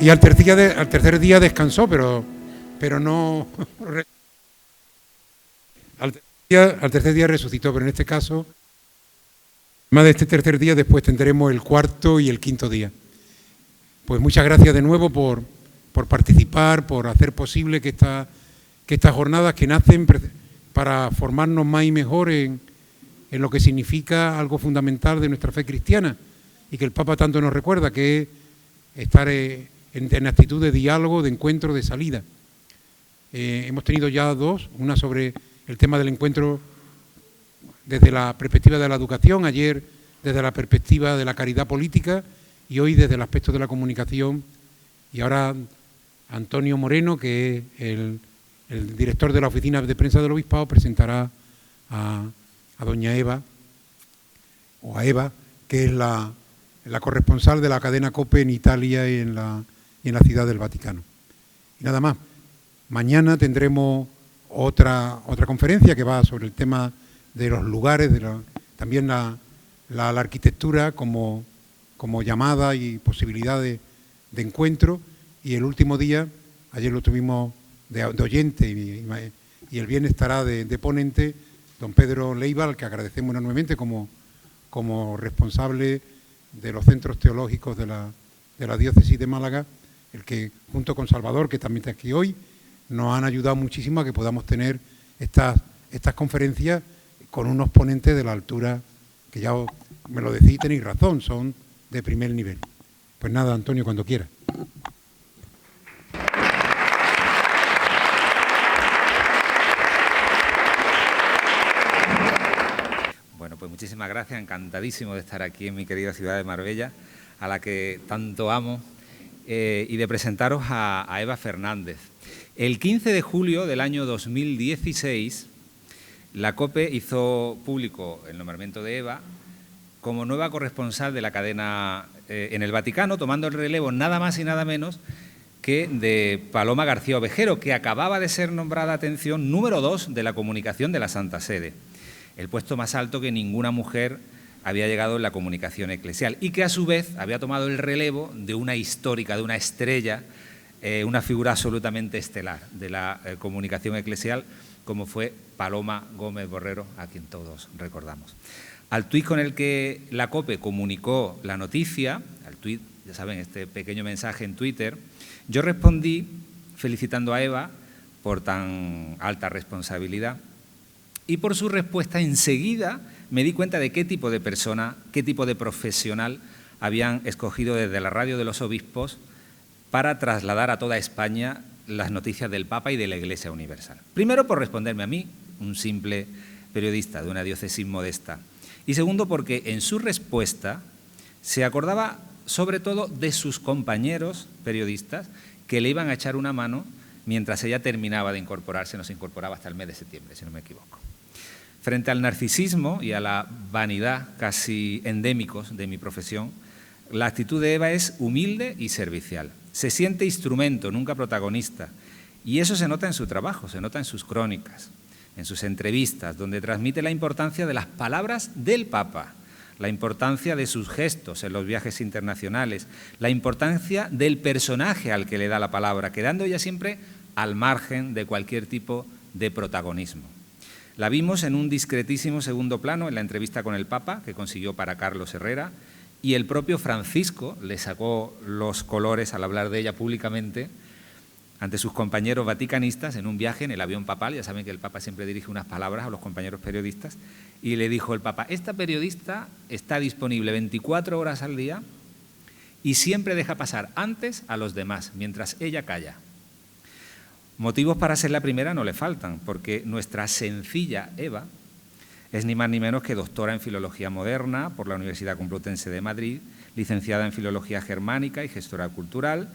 Y al tercer día descansó, pero no... al tercer día resucitó, pero en este caso, además de este tercer día, después tendremos el cuarto y el quinto día. Pues muchas gracias de nuevo por participar, por hacer posible que estas jornadas que nacen para formarnos más y mejor en lo que significa algo fundamental de nuestra fe cristiana y que el Papa tanto nos recuerda, que es estar en actitud de diálogo, de encuentro, de salida. Hemos tenido ya dos, una sobre el tema del encuentro desde la perspectiva de la educación, ayer desde la perspectiva de la caridad política y hoy desde el aspecto de la comunicación. Y ahora Antonio Moreno, que es el director de la Oficina de Prensa del Obispado, presentará a doña Eva, o a Eva, que es la corresponsal de la cadena COPE en Italia y en la Ciudad del Vaticano. Y nada más. Mañana tendremos otra conferencia que va sobre el tema de los lugares, también la arquitectura como llamada y posibilidad de encuentro. Y el último día, ayer lo tuvimos de oyente y el viernes estará de ponente don Pedro Leiva, al que agradecemos enormemente como responsable de los centros teológicos de la diócesis de Málaga, el que junto con Salvador, que también está aquí hoy, nos han ayudado muchísimo a que podamos tener estas conferencias con unos ponentes de la altura, que ya me lo decís y tenéis razón, son de primer nivel. Pues nada, Antonio, cuando quieras. Bueno, pues muchísimas gracias, encantadísimo de estar aquí en mi querida ciudad de Marbella, a la que tanto amo, y de presentaros a Eva Fernández. El 15 de julio del año 2016, la COPE hizo público el nombramiento de Eva como nueva corresponsal de la cadena en el Vaticano, tomando el relevo nada más y nada menos que de Paloma García Ovejero, que acababa de ser nombrada, atención, número 2 de la comunicación de la Santa Sede, el puesto más alto que ninguna mujer había llegado en la comunicación eclesial y que a su vez había tomado el relevo de una histórica, de una estrella, una figura absolutamente estelar de la comunicación eclesial, como fue Paloma Gómez Borrero, a quien todos recordamos. Al tuit con el que la COPE comunicó la noticia, al tuit, ya saben, este pequeño mensaje en Twitter, yo respondí felicitando a Eva por tan alta responsabilidad y por su respuesta enseguida me di cuenta de qué tipo de persona, qué tipo de profesional habían escogido desde la radio de los obispos para trasladar a toda España las noticias del Papa y de la Iglesia Universal. Primero, por responderme a mí, un simple periodista de una diócesis modesta. Y segundo, porque en su respuesta se acordaba sobre todo de sus compañeros periodistas que le iban a echar una mano mientras ella terminaba de incorporarse, no se incorporaba hasta el mes de septiembre, si no me equivoco. Frente al narcisismo y a la vanidad casi endémicos de mi profesión, la actitud de Eva es humilde y servicial. Se siente instrumento, nunca protagonista. Y eso se nota en su trabajo, se nota en sus crónicas, en sus entrevistas, donde transmite la importancia de las palabras del Papa, la importancia de sus gestos en los viajes internacionales, la importancia del personaje al que le da la palabra, quedando ella siempre al margen de cualquier tipo de protagonismo. La vimos en un discretísimo segundo plano en la entrevista con el Papa, que consiguió para Carlos Herrera, y el propio Francisco le sacó los colores al hablar de ella públicamente ante sus compañeros vaticanistas en un viaje en el avión papal. Ya saben que el Papa siempre dirige unas palabras a los compañeros periodistas, y le dijo el Papa: esta periodista está disponible 24 horas al día y siempre deja pasar antes a los demás, mientras ella calla. Motivos para ser la primera no le faltan, porque nuestra sencilla Eva es ni más ni menos que doctora en Filología Moderna por la Universidad Complutense de Madrid, licenciada en Filología Germánica y Gestora Cultural.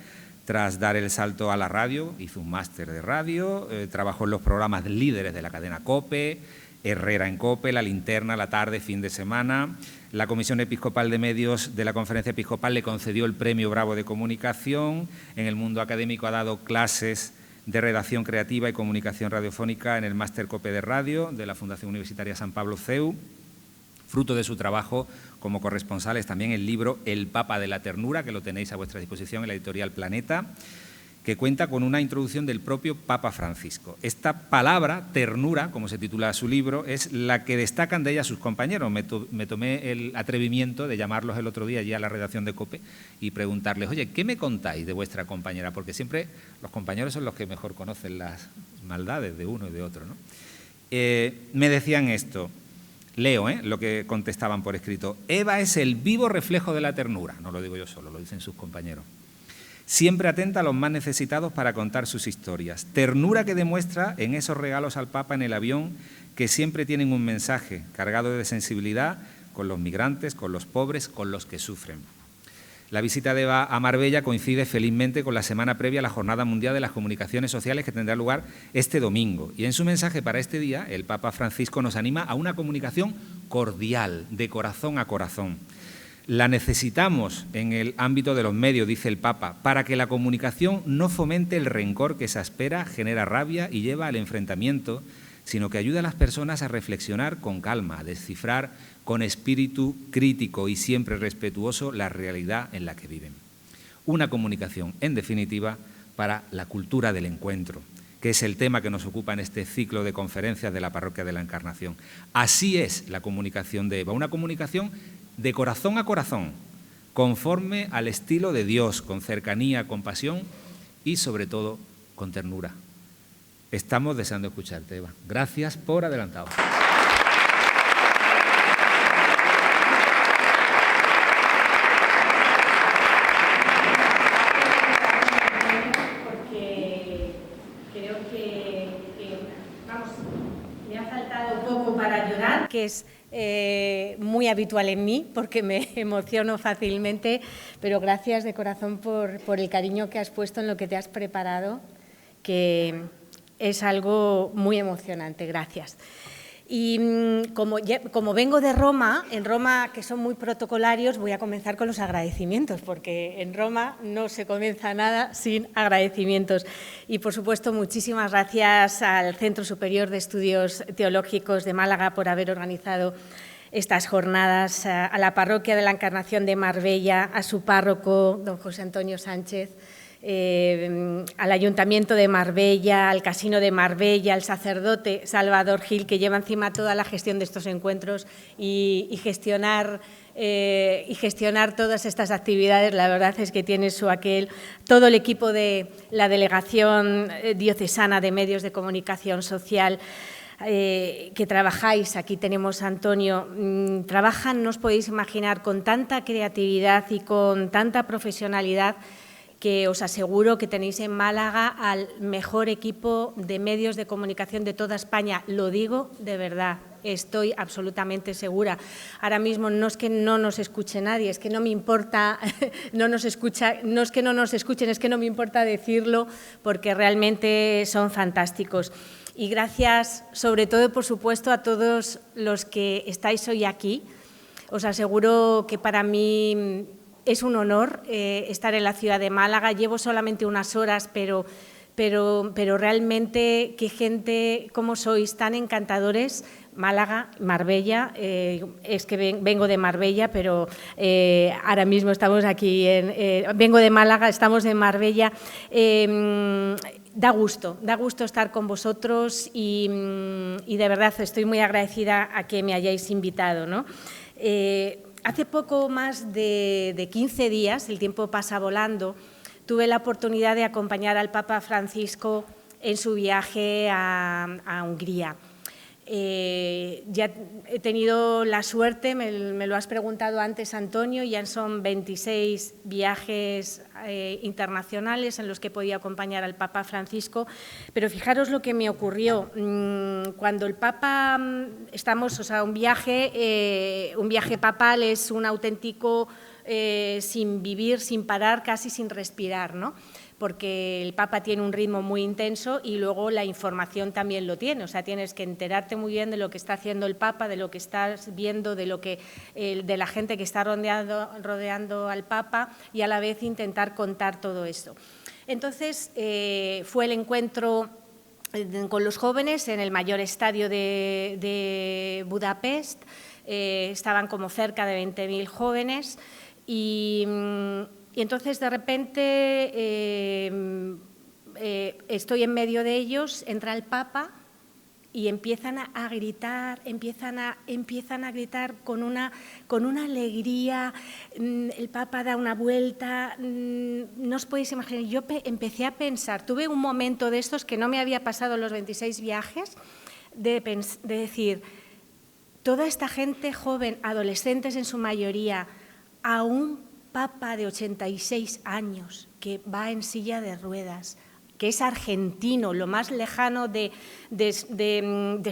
Tras dar el salto a la radio, hizo un máster de radio, trabajó en los programas líderes de la cadena COPE, Herrera en COPE, La Linterna, La Tarde, Fin de Semana. La Comisión Episcopal de Medios de la Conferencia Episcopal le concedió el Premio Bravo de Comunicación. En el mundo académico ha dado clases de redacción creativa y comunicación radiofónica en el Máster COPE de Radio de la Fundación Universitaria San Pablo CEU. fruto de su trabajo como corresponsales, también el libro El Papa de la Ternura, que lo tenéis a vuestra disposición en la editorial Planeta, que cuenta con una introducción del propio Papa Francisco. Esta palabra, ternura, como se titula su libro, es la que destacan de ella sus compañeros. Me tomé el atrevimiento de llamarlos el otro día allí a la redacción de COPE y preguntarles, oye, ¿qué me contáis de vuestra compañera? Porque siempre los compañeros son los que mejor conocen las maldades de uno y de otro, ¿no? Me decían esto, leo lo que contestaban por escrito: Eva es el vivo reflejo de la ternura. No lo digo yo solo, lo dicen sus compañeros. Siempre atenta a los más necesitados para contar sus historias. Ternura que demuestra en esos regalos al Papa en el avión, que siempre tienen un mensaje cargado de sensibilidad con los migrantes, con los pobres, con los que sufren. La visita de Eva a Marbella coincide felizmente con la semana previa a la Jornada Mundial de las Comunicaciones Sociales, que tendrá lugar este domingo. Y en su mensaje para este día, el Papa Francisco nos anima a una comunicación cordial, de corazón a corazón. La necesitamos en el ámbito de los medios, dice el Papa, para que la comunicación no fomente el rencor que exaspera, genera rabia y lleva al enfrentamiento, sino que ayude a las personas a reflexionar con calma, a descifrar con espíritu crítico y siempre respetuoso la realidad en la que viven. Una comunicación, en definitiva, para la cultura del encuentro, que es el tema que nos ocupa en este ciclo de conferencias de la Parroquia de la Encarnación. Así es la comunicación de Eva, una comunicación de corazón a corazón, conforme al estilo de Dios, con cercanía, con pasión y, sobre todo, con ternura. Estamos deseando escucharte, Eva. Gracias por adelantado. Porque creo que vamos, me ha faltado un poco para llorar, que es muy habitual en mí, porque me emociono fácilmente, pero gracias de corazón por el cariño que has puesto en lo que te has preparado, que es algo muy emocionante. Gracias. Y como vengo de Roma, en Roma, que son muy protocolarios, voy a comenzar con los agradecimientos, porque en Roma no se comienza nada sin agradecimientos. Y, por supuesto, muchísimas gracias al Centro Superior de Estudios Teológicos de Málaga por haber organizado estas jornadas, a la Parroquia de la Encarnación de Marbella, a su párroco, don José Antonio Sánchez, al Ayuntamiento de Marbella, al Casino de Marbella, al sacerdote Salvador Gil, que lleva encima toda la gestión de estos encuentros y gestionar todas estas actividades. La verdad es que tiene su aquel. Todo el equipo de la Delegación Diocesana de Medios de Comunicación Social, que trabajáis, aquí tenemos a Antonio, trabajan, no os podéis imaginar, con tanta creatividad y con tanta profesionalidad, que os aseguro que tenéis en Málaga al mejor equipo de medios de comunicación de toda España. Lo digo de verdad, estoy absolutamente segura. Ahora mismo no es que no nos escuche nadie, es que no me importa, no es que no nos escuchen, es que no me importa decirlo, porque realmente son fantásticos. Y gracias, sobre todo, por supuesto, a todos los que estáis hoy aquí. Os aseguro que para mí es un honor estar en la ciudad de Málaga. Llevo solamente unas horas, pero realmente qué gente, cómo sois tan encantadores. Málaga, Marbella, es que vengo de Marbella, pero ahora mismo estamos aquí, vengo de Málaga, estamos en Marbella. Da gusto estar con vosotros y de verdad estoy muy agradecida a que me hayáis invitado, ¿no? Hace poco más de 15 días, el tiempo pasa volando, tuve la oportunidad de acompañar al Papa Francisco en su viaje a Hungría. Ya he tenido la suerte, me lo has preguntado antes, Antonio, ya son 26 viajes internacionales en los que he podido acompañar al Papa Francisco, pero fijaros lo que me ocurrió. Cuando el Papa, un viaje papal es un auténtico sin vivir, sin parar, casi sin respirar, ¿no? Porque el Papa tiene un ritmo muy intenso y luego la información también lo tiene. O sea, tienes que enterarte muy bien de lo que está haciendo el Papa, de lo que estás viendo, de la gente que está rodeando al Papa y a la vez intentar contar todo esto. Entonces, fue el encuentro con los jóvenes en el mayor estadio de Budapest. estaban como cerca de 20.000 jóvenes y entonces de repente estoy en medio de ellos, entra el Papa y empiezan a gritar, empiezan a gritar con una alegría. El Papa da una vuelta, no os podéis imaginar. Yo empecé a pensar, tuve un momento de estos que no me había pasado en los 26 viajes, de decir, toda esta gente joven, adolescentes en su mayoría, a un Papa de 86 años que va en silla de ruedas, que es argentino, lo más lejano de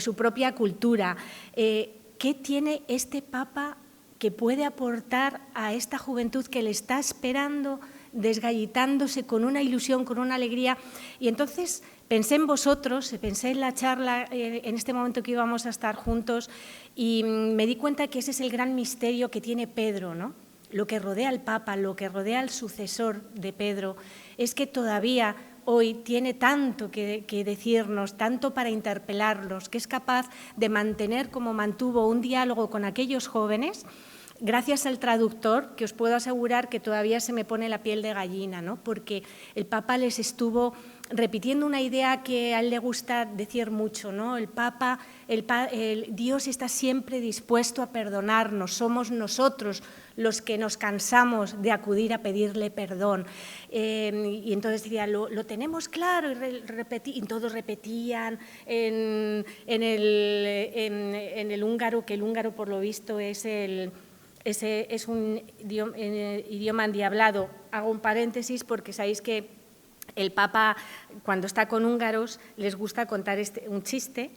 su propia cultura. ¿Qué tiene este Papa que puede aportar a esta juventud que le está esperando, desgallitándose con una ilusión, con una alegría? Y entonces pensé en vosotros, pensé en la charla, en este momento que íbamos a estar juntos, y me di cuenta que ese es el gran misterio que tiene Pedro, ¿no? Lo que rodea al Papa, lo que rodea al sucesor de Pedro, es que todavía hoy tiene tanto que decirnos, tanto para interpelarlos, que es capaz de mantener como mantuvo un diálogo con aquellos jóvenes, gracias al traductor, que os puedo asegurar que todavía se me pone la piel de gallina, ¿no? Porque el Papa les estuvo repitiendo una idea que a él le gusta decir mucho, ¿no? El Papa, Dios está siempre dispuesto a perdonarnos, somos nosotros los que nos cansamos de acudir a pedirle perdón. Y entonces decía, lo tenemos claro, y todos repetían en el húngaro, que el húngaro por lo visto es un idioma endiablado. Hago un paréntesis porque sabéis que el Papa, cuando está con húngaros, les gusta contar un chiste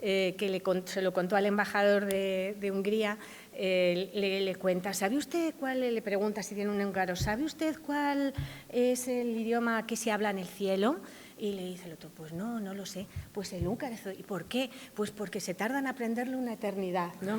que se lo contó al embajador de Hungría. Le cuenta, ¿sabe usted cuál? Le pregunta si tiene un húngaro, ¿sabe usted cuál es el idioma que se habla en el cielo? Y le dice el otro, pues no lo sé. Pues el húngaro. ¿Y por qué? Pues porque se tardan a aprenderlo una eternidad, ¿no?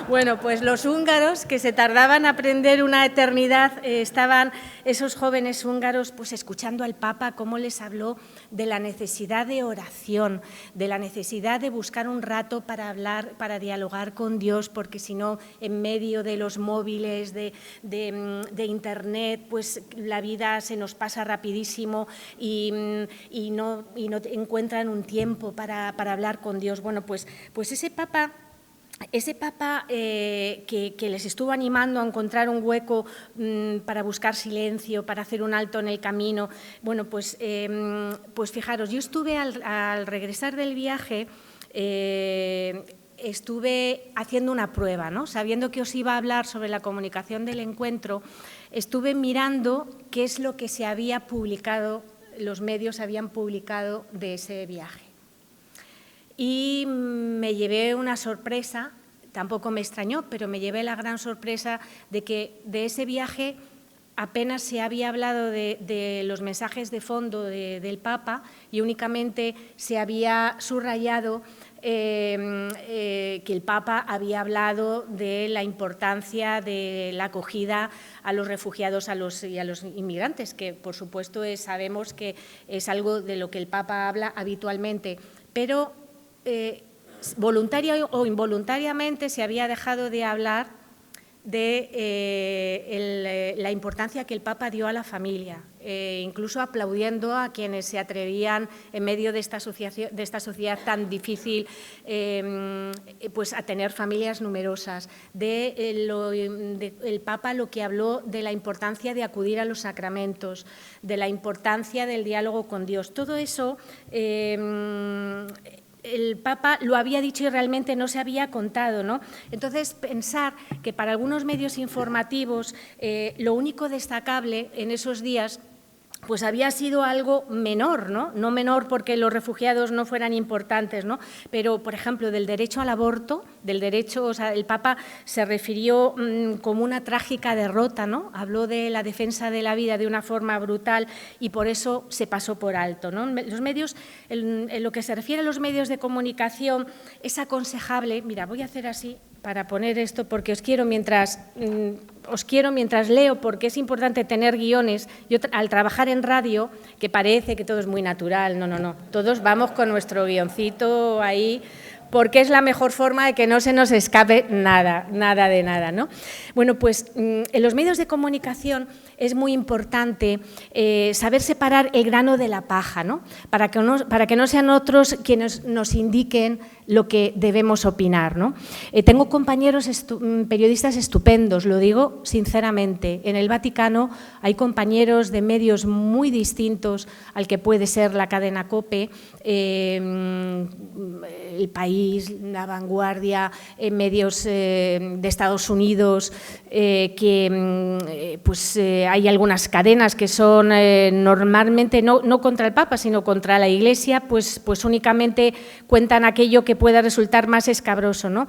Bueno, pues los húngaros que se tardaban a aprender una eternidad, estaban esos jóvenes húngaros pues escuchando al Papa cómo les habló de la necesidad de oración, de la necesidad de buscar un rato para hablar, para dialogar con Dios, porque si no, en medio de los móviles, de Internet, pues la vida se nos pasa rapidísimo y no encuentran un tiempo para hablar con Dios. Bueno, pues ese Papa que les estuvo animando a encontrar un hueco para buscar silencio, para hacer un alto en el camino. Bueno, pues fijaros, yo estuve al regresar del viaje, estuve haciendo una prueba, ¿no? Sabiendo que os iba a hablar sobre la comunicación del encuentro, estuve mirando qué es lo que se había publicado, los medios habían publicado de ese viaje. Y me llevé una sorpresa, tampoco me extrañó, pero me llevé la gran sorpresa de que de ese viaje apenas se había hablado de los mensajes de fondo del Papa y únicamente se había subrayado que el Papa había hablado de la importancia de la acogida a los refugiados y a los inmigrantes, que por supuesto sabemos que es algo de lo que el Papa habla habitualmente, pero voluntaria o involuntariamente se había dejado de hablar de la importancia que el Papa dio a la familia, incluso aplaudiendo a quienes se atrevían en medio de esta sociedad tan difícil pues a tener familias numerosas. El Papa lo que habló de la importancia de acudir a los sacramentos, de la importancia del diálogo con Dios. Todo eso el Papa lo había dicho y realmente no se había contado, ¿no? Entonces, pensar que para algunos medios informativos lo único destacable en esos días pues había sido algo menor, ¿no? No menor porque los refugiados no fueran importantes, ¿no? Pero, por ejemplo, del derecho al aborto, del derecho, o sea, el Papa se refirió como una trágica derrota, ¿no? Habló de la defensa de la vida de una forma brutal y por eso se pasó por alto, ¿no? Los medios, en lo que se refiere a los medios de comunicación, es aconsejable, mira, voy a hacer así para poner esto porque os quiero mientras leo, porque es importante tener guiones. Yo al trabajar en radio, que parece que todo es muy natural, no, todos vamos con nuestro guioncito ahí porque es la mejor forma de que no se nos escape nada, nada de nada, ¿no? Bueno, pues en los medios de comunicación es muy importante saber separar el grano de la paja, ¿no? Para que no sean otros quienes nos indiquen lo que debemos opinar, ¿no? Tengo compañeros periodistas estupendos, lo digo sinceramente. En el Vaticano hay compañeros de medios muy distintos al que puede ser la cadena COPE, El País, La Vanguardia, medios de Estados Unidos, hay algunas cadenas que son normalmente no contra el Papa, sino contra la Iglesia, pues únicamente cuentan aquello que pueda resultar más escabroso, ¿no?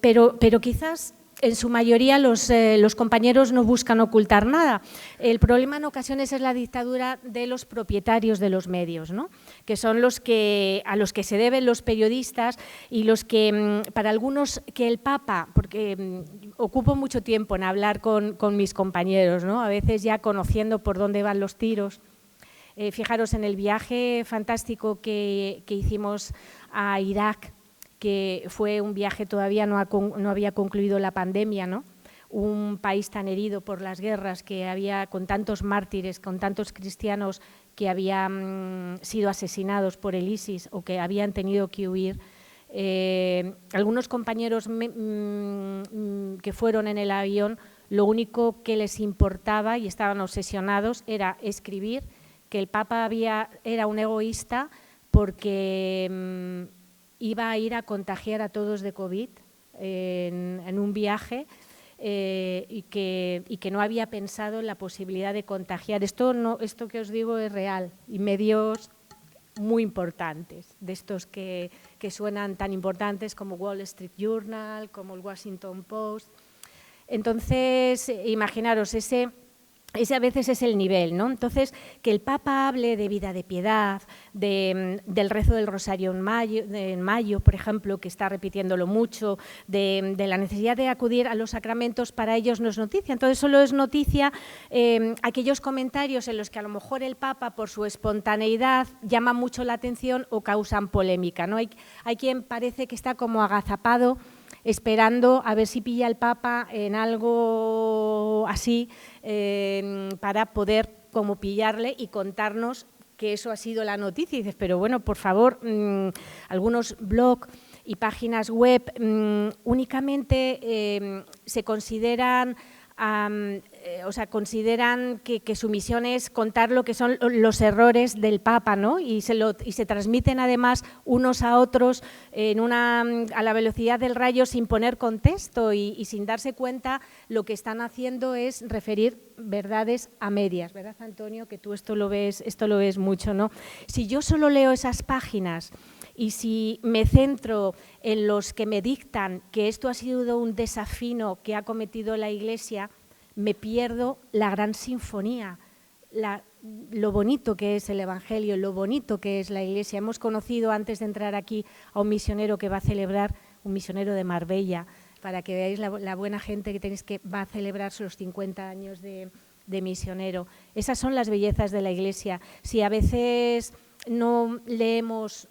Pero quizás en su mayoría los compañeros no buscan ocultar nada. El problema en ocasiones es la dictadura de los propietarios de los medios, ¿no? Que son a los que se deben los periodistas y los que, para algunos, que el Papa, porque ocupo mucho tiempo en hablar con mis compañeros, ¿no? A veces ya conociendo por dónde van los tiros. Fijaros, en el viaje fantástico que hicimos a Irak, que fue un viaje, todavía no había concluido la pandemia, ¿no? Un país tan herido por las guerras, que había con tantos mártires, con tantos cristianos que habían sido asesinados por el ISIS o que habían tenido que huir. Algunos compañeros que fueron en el avión, lo único que les importaba y estaban obsesionados era escribir que el Papa era un egoísta porque iba a ir a contagiar a todos de COVID en un viaje y que no había pensado en la posibilidad de contagiar. Esto que os digo es real, y medios muy importantes, de estos que suenan tan importantes como Wall Street Journal, como el Washington Post. Entonces, imaginaros, ese a veces es el nivel, ¿no? Entonces, que el Papa hable de vida de piedad, del rezo del Rosario en mayo, por ejemplo, que está repitiéndolo mucho, de la necesidad de acudir a los sacramentos, para ellos no es noticia. Entonces, solo es noticia aquellos comentarios en los que a lo mejor el Papa, por su espontaneidad, llama mucho la atención o causan polémica, ¿no? Hay quien parece que está como agazapado, esperando a ver si pilla el Papa en algo así para poder como pillarle y contarnos que eso ha sido la noticia. Y dices, pero bueno, por favor, algunos blogs y páginas web únicamente se consideran consideran que su misión es contar lo que son los errores del Papa, ¿no? Y se transmiten además unos a otros a la velocidad del rayo, sin poner contexto y sin darse cuenta. Lo que están haciendo es referir verdades a medias, ¿verdad, Antonio? Que tú esto lo ves mucho, ¿no? Si yo solo leo esas páginas y si me centro en los que me dictan que esto ha sido un desafío que ha cometido la Iglesia, me pierdo la gran sinfonía, lo bonito que es el Evangelio, lo bonito que es la Iglesia. Hemos conocido antes de entrar aquí a un misionero que va a celebrar, un misionero de Marbella, para que veáis la buena gente que tenéis, que va a celebrar sus 50 años de misionero. Esas son las bellezas de la Iglesia. Si a veces no leemos,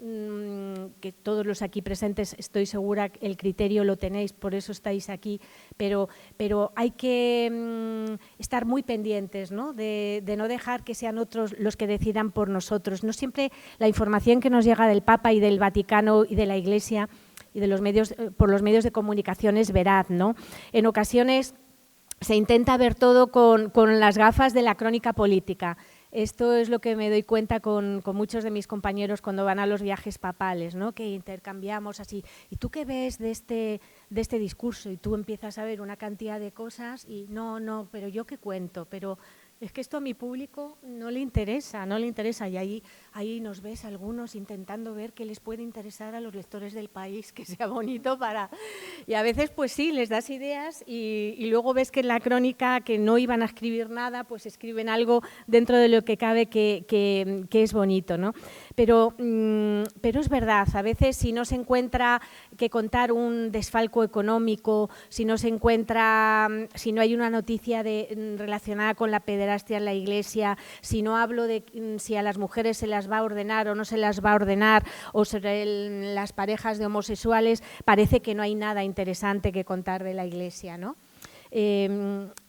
que todos los aquí presentes, estoy segura que el criterio lo tenéis, por eso estáis aquí, pero hay que estar muy pendientes, ¿no? De no dejar que sean otros los que decidan por nosotros. No siempre la información que nos llega del Papa y del Vaticano y de la Iglesia y de los medios, por los medios de comunicación, es veraz, ¿no? En ocasiones se intenta ver todo con las gafas de la crónica política. Esto es lo que me doy cuenta con muchos de mis compañeros cuando van a los viajes papales, ¿no? Que intercambiamos así. ¿Y tú qué ves de este discurso? Y tú empiezas a ver una cantidad de cosas y no, pero yo qué cuento, pero es que esto a mi público no le interesa. Y ahí nos ves algunos intentando ver qué les puede interesar a los lectores del País, que sea bonito para... Y a veces, pues sí, les das ideas y luego ves que en la crónica, que no iban a escribir nada, pues escriben algo dentro de lo que cabe que es bonito, ¿no? Pero es verdad, a veces si no se encuentra que contar un desfalco económico, si no hay una noticia relacionada con la pederastia, pederastia en la Iglesia, si no hablo de si a las mujeres se las va a ordenar o no se las va a ordenar, o sobre las parejas de homosexuales, parece que no hay nada interesante que contar de la Iglesia, ¿no?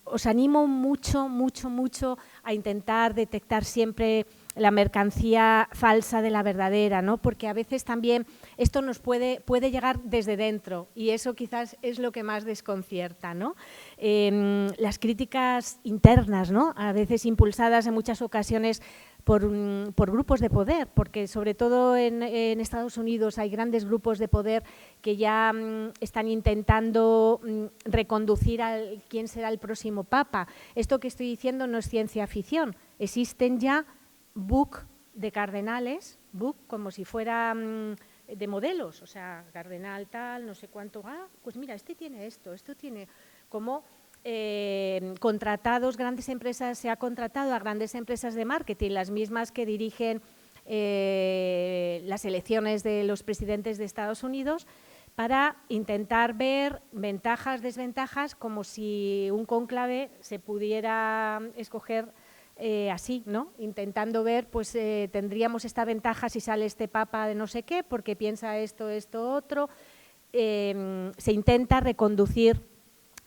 Os animo mucho, mucho, mucho a intentar detectar siempre la mercancía falsa de la verdadera, ¿no? Porque a veces también esto nos puede llegar desde dentro y eso quizás es lo que más desconcierta, ¿no? Las críticas internas, ¿no? A veces impulsadas en muchas ocasiones por grupos de poder, porque sobre todo en Estados Unidos hay grandes grupos de poder que ya están intentando reconducir a quién será el próximo papa. Esto que estoy diciendo no es ciencia ficción, existen ya book de cardenales, book como si fuera de modelos, o sea, cardenal tal, no sé cuánto, pues mira, este tiene esto tiene como… contratados, grandes empresas, se ha contratado a grandes empresas de marketing, las mismas que dirigen las elecciones de los presidentes de Estados Unidos, para intentar ver ventajas, desventajas, como si un cónclave se pudiera escoger así, ¿no? Intentando ver, pues tendríamos esta ventaja si sale este papa de no sé qué, porque piensa esto, otro. Se intenta reconducir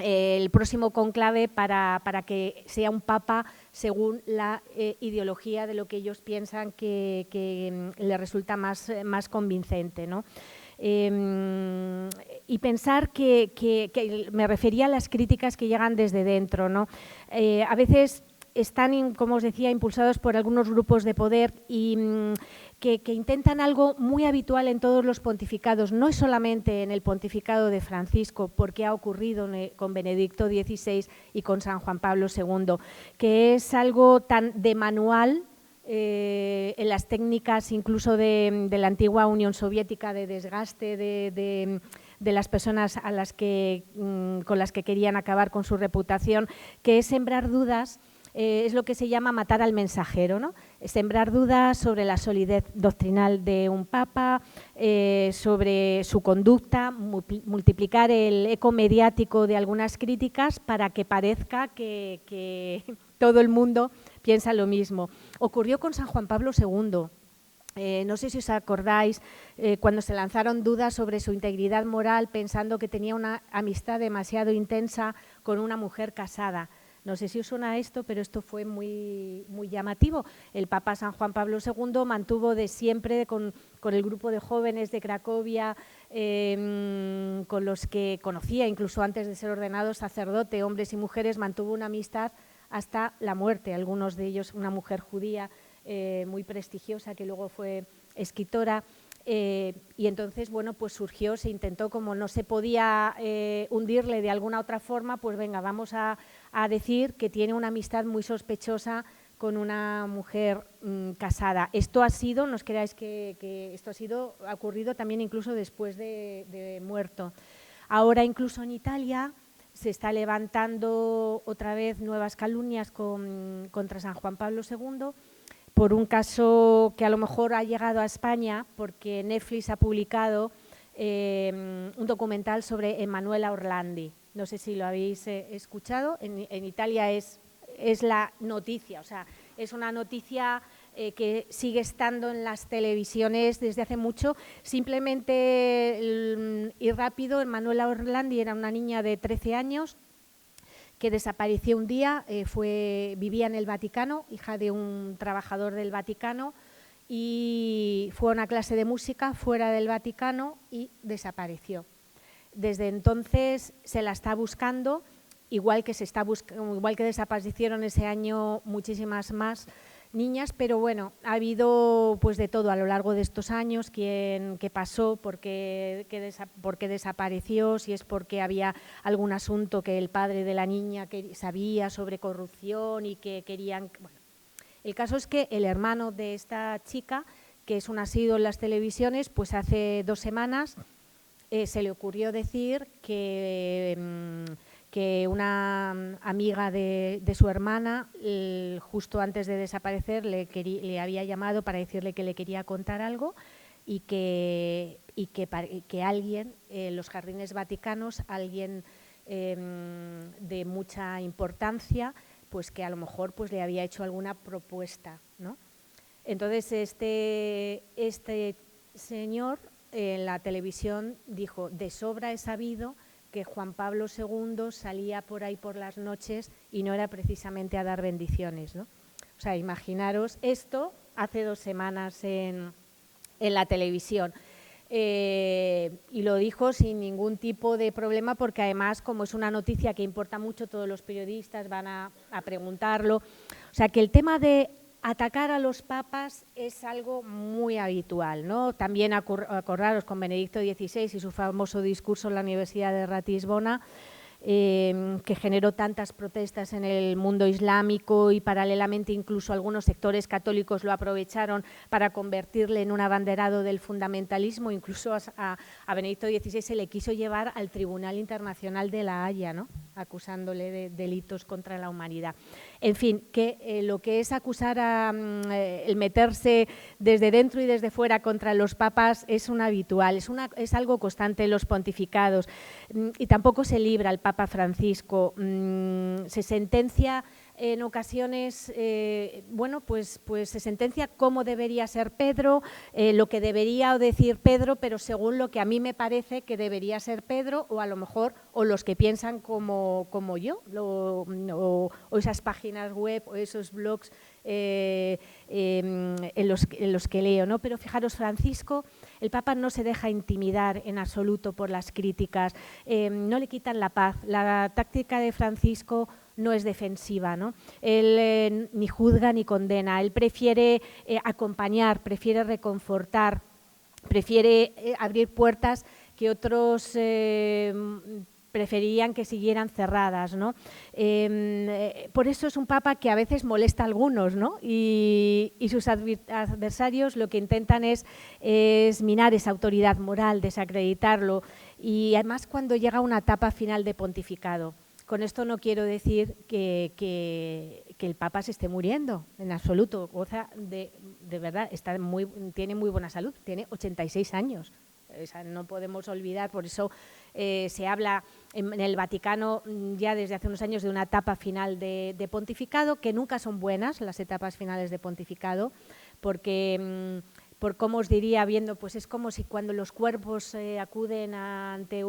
el próximo cónclave para que sea un papa según la ideología de lo que ellos piensan que le resulta más convincente, ¿no? Y pensar que me refería a las críticas que llegan desde dentro, ¿no? A veces están, como os decía, impulsados por algunos grupos de poder y que intentan algo muy habitual en todos los pontificados, no es solamente en el pontificado de Francisco, porque ha ocurrido con Benedicto XVI y con San Juan Pablo II, que es algo tan de manual en las técnicas incluso de la antigua Unión Soviética de desgaste de las personas con las que querían acabar con su reputación, que es sembrar dudas. Es lo que se llama matar al mensajero, ¿no? Sembrar dudas sobre la solidez doctrinal de un papa, sobre su conducta, multiplicar el eco mediático de algunas críticas para que parezca que todo el mundo piensa lo mismo. Ocurrió con San Juan Pablo II. No sé si os acordáis, cuando se lanzaron dudas sobre su integridad moral, pensando que tenía una amistad demasiado intensa con una mujer casada. No sé si os suena esto, pero esto fue muy llamativo. El Papa San Juan Pablo II mantuvo de siempre con el grupo de jóvenes de Cracovia, con los que conocía, incluso antes de ser ordenado sacerdote, hombres y mujeres, mantuvo una amistad hasta la muerte. Algunos de ellos, una mujer judía muy prestigiosa que luego fue escritora. Y entonces, bueno, pues surgió, se intentó, como no se podía hundirle de alguna otra forma, pues venga, vamos a decir que tiene una amistad muy sospechosa con una mujer casada. Esto ha sido, no os creáis que esto ha ocurrido también incluso después de muerto. Ahora incluso en Italia se está levantando otra vez nuevas calumnias contra San Juan Pablo II, por un caso que a lo mejor ha llegado a España porque Netflix ha publicado un documental sobre Emanuela Orlandi. No sé si lo habéis escuchado. En Italia es la noticia, o sea, es una noticia que sigue estando en las televisiones desde hace mucho. Simplemente y rápido, Emanuela Orlandi era una niña de 13 años que desapareció un día, vivía en el Vaticano, hija de un trabajador del Vaticano, y fue a una clase de música fuera del Vaticano y desapareció. Desde entonces se la está buscando, igual que desaparecieron ese año muchísimas más niñas, pero bueno, ha habido pues de todo a lo largo de estos años, qué pasó, por qué desapareció, si es porque había algún asunto que el padre de la niña sabía sobre corrupción y que querían… Bueno, el caso es que el hermano de esta chica, que es un asiduo en las televisiones, pues hace 2 semanas se le ocurrió decir que una amiga de su hermana, justo antes de desaparecer, le había llamado para decirle que le quería contar algo y que alguien, en los jardines vaticanos, alguien de mucha importancia, pues que a lo mejor pues le había hecho alguna propuesta, ¿no? Entonces este señor en la televisión dijo: de sobra he sabido que Juan Pablo II salía por ahí por las noches y no era precisamente a dar bendiciones, ¿no? O sea, imaginaros esto hace 2 semanas en la televisión. Y lo dijo sin ningún tipo de problema, porque además, como es una noticia que importa mucho, todos los periodistas van a preguntarlo. O sea, que el tema de atacar a los papas es algo muy habitual, ¿no? También acordaros con Benedicto XVI y su famoso discurso en la Universidad de Ratisbona, que generó tantas protestas en el mundo islámico, y paralelamente incluso algunos sectores católicos lo aprovecharon para convertirle en un abanderado del fundamentalismo. Incluso a Benedicto XVI se le quiso llevar al Tribunal Internacional de la Haya, ¿no?, acusándole de delitos contra la humanidad. En fin, que lo que es acusar el meterse desde dentro y desde fuera contra los papas es un habitual, es algo constante en los pontificados, y tampoco se libra el Papa Francisco. Se sentencia en ocasiones, bueno, pues se sentencia cómo debería ser Pedro, lo que debería decir Pedro, pero según lo que a mí me parece que debería ser Pedro, o a lo mejor, o los que piensan como yo, o esas páginas web o esos blogs en los que leo, ¿no? Pero fijaros, Francisco, el Papa no se deja intimidar en absoluto por las críticas, no le quitan la paz. La táctica de Francisco no es defensiva, ¿no? Él ni juzga ni condena, él prefiere acompañar, prefiere reconfortar, prefiere abrir puertas que otros preferirían que siguieran cerradas, ¿no? Por eso es un papa que a veces molesta a algunos, ¿no? Y sus adversarios lo que intentan es minar esa autoridad moral, desacreditarlo, y además cuando llega una etapa final de pontificado. Con esto no quiero decir que el Papa se esté muriendo, en absoluto. Goza de verdad, tiene muy buena salud, tiene 86 años. O sea, no podemos olvidar, por eso se habla en el Vaticano ya desde hace unos años de una etapa final de pontificado, que nunca son buenas las etapas finales de pontificado, porque por cómo os diría, viendo, pues es como si cuando los cuerpos acuden ante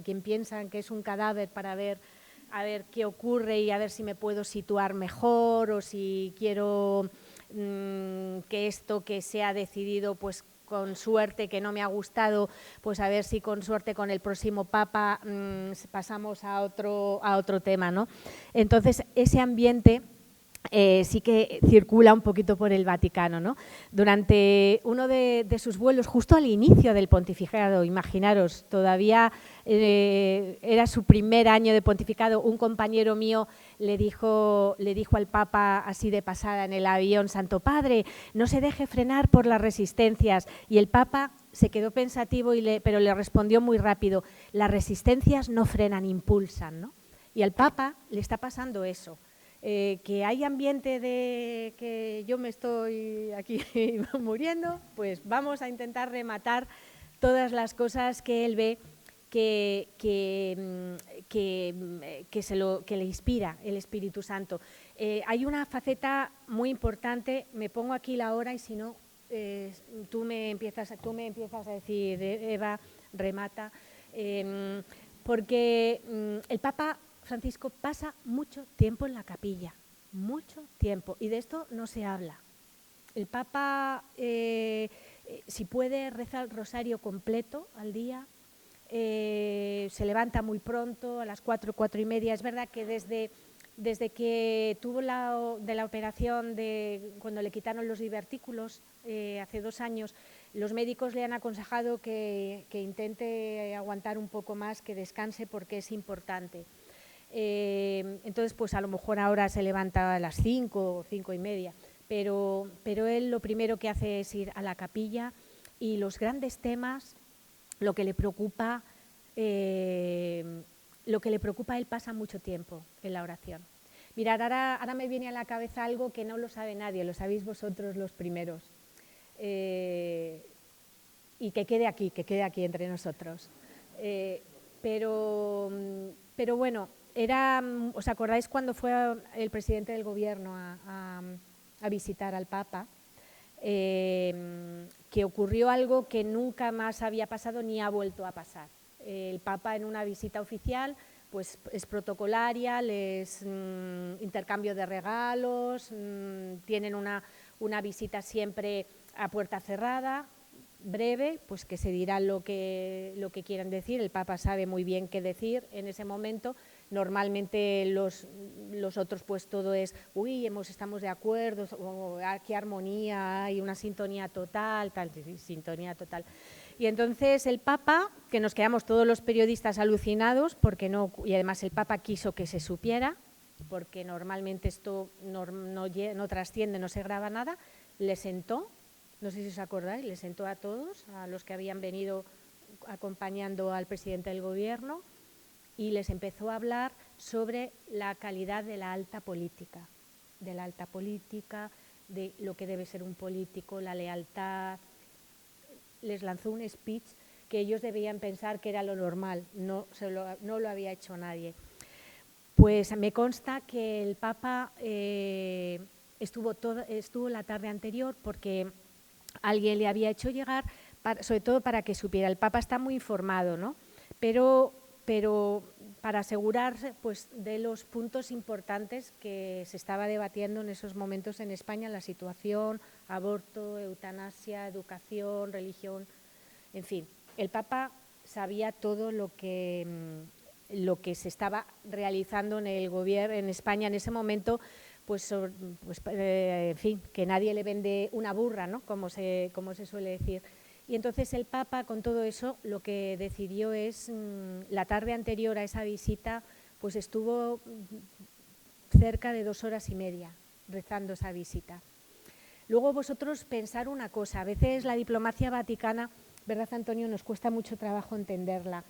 quien piensan que es un cadáver para ver a ver qué ocurre y a ver si me puedo situar mejor, o si quiero que esto que se ha decidido, pues con suerte, que no me ha gustado, pues a ver si con suerte con el próximo Papa pasamos a otro tema, ¿no? Entonces, ese ambiente sí que circula un poquito por el Vaticano, ¿no? Durante uno de sus vuelos, justo al inicio del pontificado, imaginaros, todavía era su primer año de pontificado, un compañero mío le dijo al Papa así de pasada en el avión: Santo Padre, no se deje frenar por las resistencias. Y el Papa se quedó pensativo, pero le respondió muy rápido: las resistencias no frenan, impulsan, ¿no? Y al Papa le está pasando eso. Que hay ambiente de que yo me estoy aquí muriendo, pues vamos a intentar rematar todas las cosas que él ve que le inspira el Espíritu Santo. Hay una faceta muy importante, me pongo aquí la hora y si no, tú me empiezas a decir, Eva, remata, porque el Papa Francisco pasa mucho tiempo en la capilla, mucho tiempo, y de esto no se habla. El Papa, si puede, reza el rosario completo al día, se levanta muy pronto, a las 4, 4:30. Es verdad que desde que tuvo la operación cuando le quitaron los divertículos hace 2 años, los médicos le han aconsejado que intente aguantar un poco más, que descanse, porque es importante. Entonces, pues a lo mejor ahora se levanta a las 5 o 5:30, pero él lo primero que hace es ir a la capilla, y los grandes temas, lo que le preocupa, él pasa mucho tiempo en la oración. Mirad, ahora me viene a la cabeza algo que no lo sabe nadie, lo sabéis vosotros los primeros, y que quede aquí entre nosotros. Pero bueno, ¿os acordáis cuando fue el presidente del gobierno a visitar al Papa? Que ocurrió algo que nunca más había pasado ni ha vuelto a pasar. El Papa en una visita oficial pues es protocolaria, les intercambio de regalos, tienen una visita siempre a puerta cerrada, breve, pues que se dirá lo que quieran decir. El Papa sabe muy bien qué decir en ese momento. Normalmente los otros pues todo es, uy, estamos de acuerdo, o qué armonía, hay una sintonía total, sintonía total. Y entonces el Papa, que nos quedamos todos los periodistas alucinados, porque y además el Papa quiso que se supiera, porque normalmente esto no trasciende, no se graba nada, le sentó, no sé si os acordáis, le sentó a todos, a los que habían venido acompañando al presidente del gobierno, y les empezó a hablar sobre la calidad de la alta política, de lo que debe ser un político, la lealtad. Les lanzó un speech que ellos debían pensar que era lo normal, no lo había hecho nadie. Pues me consta que el Papa estuvo la tarde anterior porque alguien le había hecho llegar, sobre todo para que supiera. El Papa está muy informado, ¿no? Pero para asegurarse pues, de los puntos importantes que se estaba debatiendo en esos momentos en España, la situación, aborto, eutanasia, educación, religión, en fin. El Papa sabía todo lo que se estaba realizando en el gobierno, en España en ese momento, en fin, que nadie le vende una burra, ¿no? Como se suele decir. Y entonces el Papa, con todo eso, lo que decidió es, la tarde anterior a esa visita, pues estuvo cerca de 2 horas y media rezando esa visita. Luego vosotros pensar una cosa, a veces la diplomacia vaticana, ¿verdad, Antonio?, nos cuesta mucho trabajo entenderla,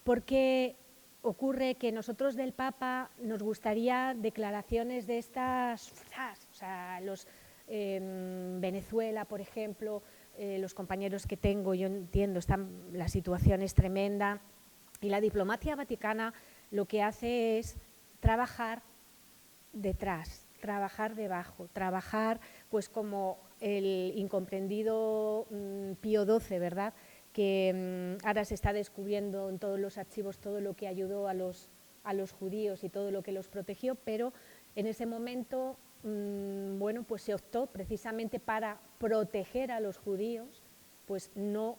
porque ocurre que nosotros del Papa nos gustaría declaraciones de estas, o sea, Venezuela, por ejemplo, los compañeros que tengo, yo entiendo, la situación es tremenda, y la diplomacia vaticana lo que hace es trabajar detrás, trabajar debajo, trabajar pues como el incomprendido Pío XII, ¿verdad?, que ahora se está descubriendo en todos los archivos todo lo que ayudó a los judíos y todo lo que los protegió, pero en ese momento bueno, pues se optó precisamente para proteger a los judíos, pues no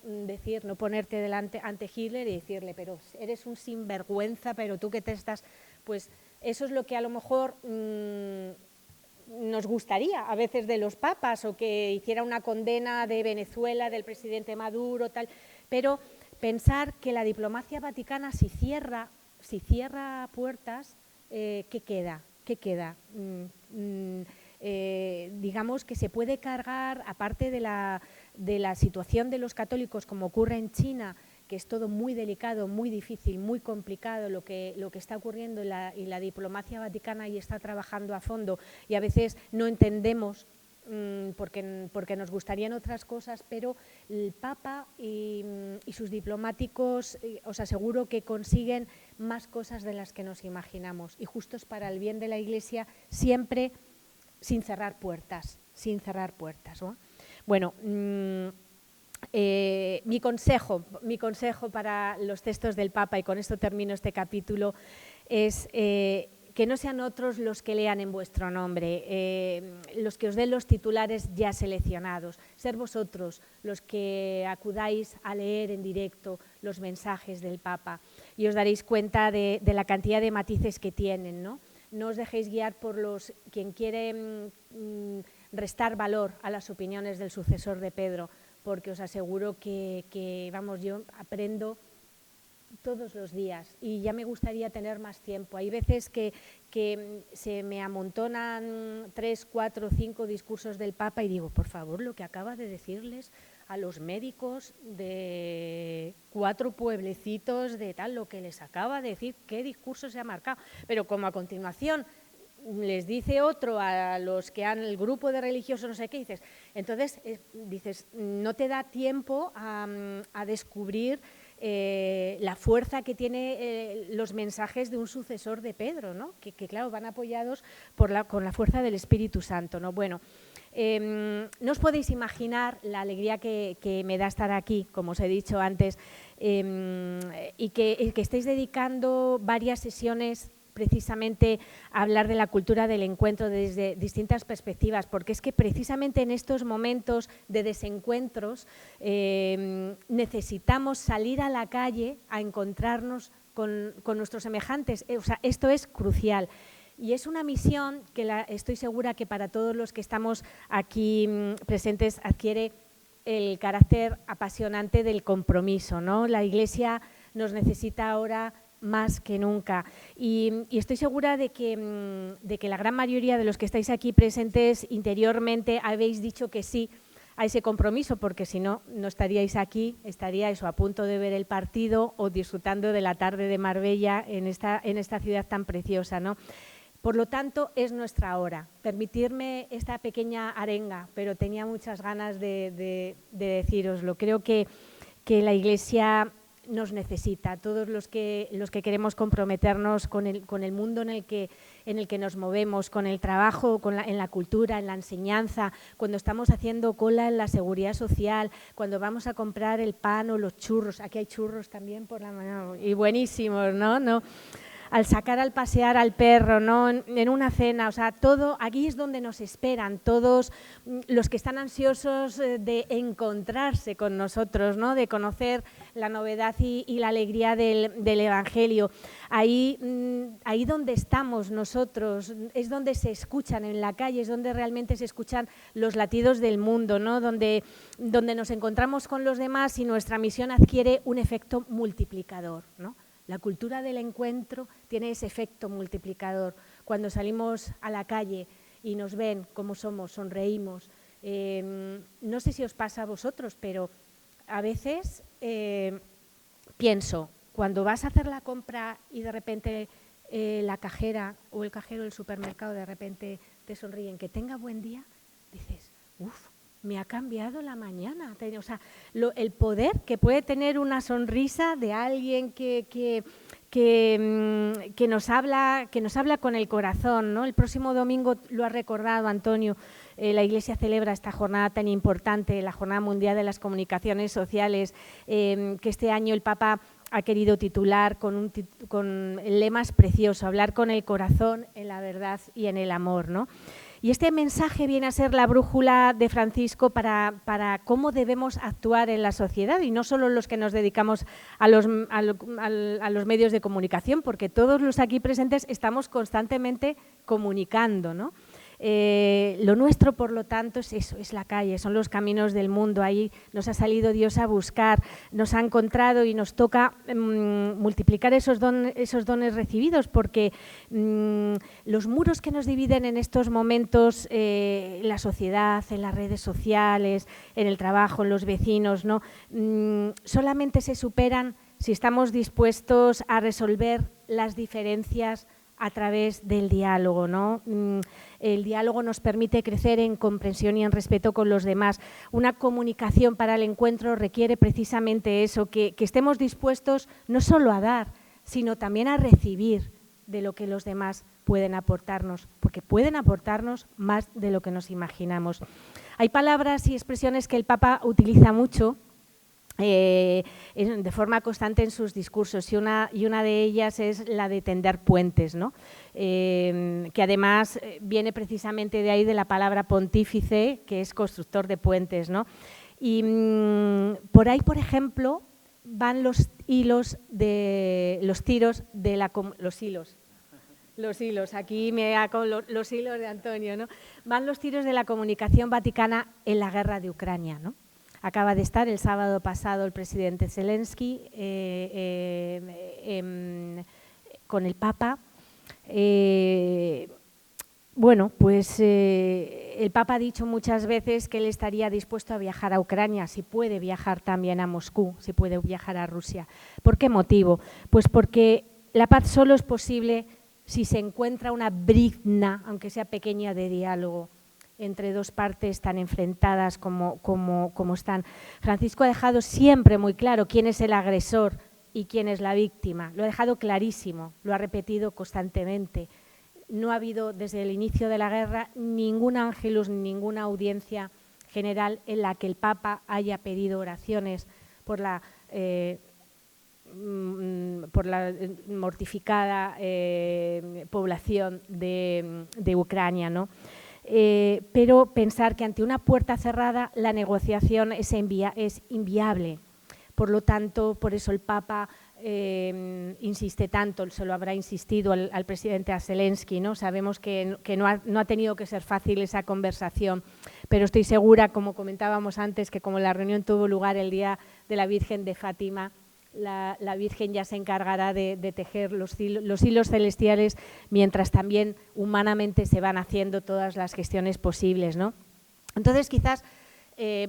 ponerte delante ante Hitler y decirle, pero eres un sinvergüenza, pero tú que te estás, pues eso es lo que a lo mejor nos gustaría a veces de los papas, o que hiciera una condena de Venezuela, del presidente Maduro, tal, pero pensar que la diplomacia vaticana si cierra puertas, ¿qué queda? ¿Qué queda? Digamos que se puede cargar, aparte de la situación de los católicos, como ocurre en China, que es todo muy delicado, muy difícil, muy complicado lo que está ocurriendo, y la diplomacia vaticana ahí está trabajando a fondo, y a veces no entendemos porque nos gustarían otras cosas, pero el Papa y sus diplomáticos os aseguro que consiguen más cosas de las que nos imaginamos, y justo es para el bien de la Iglesia, siempre sin cerrar puertas, ¿no? Bueno, mi consejo para los textos del Papa, y con esto termino este capítulo, es que no sean otros los que lean en vuestro nombre, los que os den los titulares ya seleccionados, ser vosotros los que acudáis a leer en directo los mensajes del Papa, y os daréis cuenta de la cantidad de matices que tienen, ¿no? No os dejéis guiar por quien quiere restar valor a las opiniones del sucesor de Pedro, porque os aseguro que vamos, yo aprendo todos los días, y ya me gustaría tener más tiempo. Hay veces que se me amontonan 3, 4, 5 discursos del Papa y digo, por favor, lo que acaba de decirles a los médicos de 4 pueblecitos de tal, lo que les acaba de decir, qué discurso se ha marcado. Pero como a continuación les dice otro a los que han el grupo de religiosos, no sé qué, dices, entonces dices, no te da tiempo a descubrir la fuerza que tiene los mensajes de un sucesor de Pedro, ¿no? Que claro, van apoyados con la fuerza del Espíritu Santo, ¿no? Bueno, no os podéis imaginar la alegría que me da estar aquí, como os he dicho antes, y que estéis dedicando varias sesiones precisamente a hablar de la cultura del encuentro desde distintas perspectivas, porque es que precisamente en estos momentos de desencuentros necesitamos salir a la calle a encontrarnos con nuestros semejantes. O sea, esto es crucial. Y es una misión que estoy segura que para todos los que estamos aquí presentes adquiere el carácter apasionante del compromiso, ¿no? La Iglesia nos necesita ahora más que nunca y estoy segura de que la gran mayoría de los que estáis aquí presentes interiormente habéis dicho que sí a ese compromiso, porque si no, no estaríais aquí, estaríais o a punto de ver el partido o disfrutando de la tarde de Marbella en esta ciudad tan preciosa, ¿no? Por lo tanto, es nuestra hora. Permitirme esta pequeña arenga, pero tenía muchas ganas de decíroslo. Creo que la Iglesia nos necesita, todos los que queremos comprometernos con el mundo en el que nos movemos, con el trabajo, en la cultura, en la enseñanza, cuando estamos haciendo cola en la seguridad social, cuando vamos a comprar el pan o los churros. Aquí hay churros también por la mañana y buenísimos, ¿no? Al sacar al pasear al perro, ¿no? En una cena, o sea, todo, aquí es donde nos esperan todos los que están ansiosos de encontrarse con nosotros, ¿no? De conocer la novedad y la alegría del Evangelio. Ahí donde estamos nosotros, es donde se escuchan en la calle, es donde realmente se escuchan los latidos del mundo, ¿no? Donde nos encontramos con los demás y nuestra misión adquiere un efecto multiplicador, ¿no? La cultura del encuentro tiene ese efecto multiplicador. Cuando salimos a la calle y nos ven cómo somos, sonreímos. No sé si os pasa a vosotros, pero a veces pienso, cuando vas a hacer la compra y de repente la cajera o el cajero del supermercado de repente te sonríen, que tenga buen día, dices, uff, me ha cambiado la mañana. O sea, el poder que puede tener una sonrisa de alguien que nos habla con el corazón, ¿no? El próximo domingo, lo ha recordado Antonio, la Iglesia celebra esta jornada tan importante, la Jornada Mundial de las Comunicaciones Sociales, que este año el Papa ha querido titular con lemas preciosos, hablar con el corazón, en la verdad y en el amor, ¿no? Y este mensaje viene a ser la brújula de Francisco para cómo debemos actuar en la sociedad, y no solo los que nos dedicamos a los medios de comunicación, porque todos los aquí presentes estamos constantemente comunicando, ¿no? Lo nuestro, por lo tanto, es eso, es la calle, son los caminos del mundo. Ahí nos ha salido Dios a buscar, nos ha encontrado y nos toca multiplicar esos dones recibidos, porque los muros que nos dividen en estos momentos, en la sociedad, en las redes sociales, en el trabajo, en los vecinos, ¿no? Solamente se superan si estamos dispuestos a resolver las diferencias a través del diálogo, ¿no? El diálogo nos permite crecer en comprensión y en respeto con los demás. Una comunicación para el encuentro requiere precisamente eso, que estemos dispuestos no solo a dar, sino también a recibir de lo que los demás pueden aportarnos, porque pueden aportarnos más de lo que nos imaginamos. Hay palabras y expresiones que el Papa utiliza mucho, de forma constante en sus discursos, y una de ellas es la de tender puentes, ¿no? Que además viene precisamente de ahí, de la palabra pontífice, que es constructor de puentes, ¿no? Y por ahí, por ejemplo, van los hilos, aquí me hago los hilos de Antonio, ¿no? Van los tiros de la comunicación vaticana en la guerra de Ucrania, ¿no? Acaba de estar el sábado pasado el presidente Zelensky con el Papa. Bueno, pues el Papa ha dicho muchas veces que él estaría dispuesto a viajar a Ucrania, si puede viajar también a Moscú, si puede viajar a Rusia. ¿Por qué motivo? Pues porque la paz solo es posible si se encuentra una brizna, aunque sea pequeña, de diálogo. entre dos partes tan enfrentadas como están. Francisco ha dejado siempre muy claro quién es el agresor y quién es la víctima. Lo ha dejado clarísimo, lo ha repetido constantemente. No ha habido desde el inicio de la guerra ningún ángelus, ninguna audiencia general en la que el Papa haya pedido oraciones por la mortificada población de Ucrania, ¿no? Pero pensar que ante una puerta cerrada la negociación es inviable. Por lo tanto, por eso el Papa insiste tanto, se lo habrá insistido al presidente Zelensky, ¿no? Sabemos que no ha tenido que ser fácil esa conversación, pero estoy segura, como comentábamos antes, que como la reunión tuvo lugar el día de la Virgen de Fátima, la Virgen ya se encargará de tejer los hilos celestiales, mientras también humanamente se van haciendo todas las gestiones posibles, ¿no? Entonces, quizás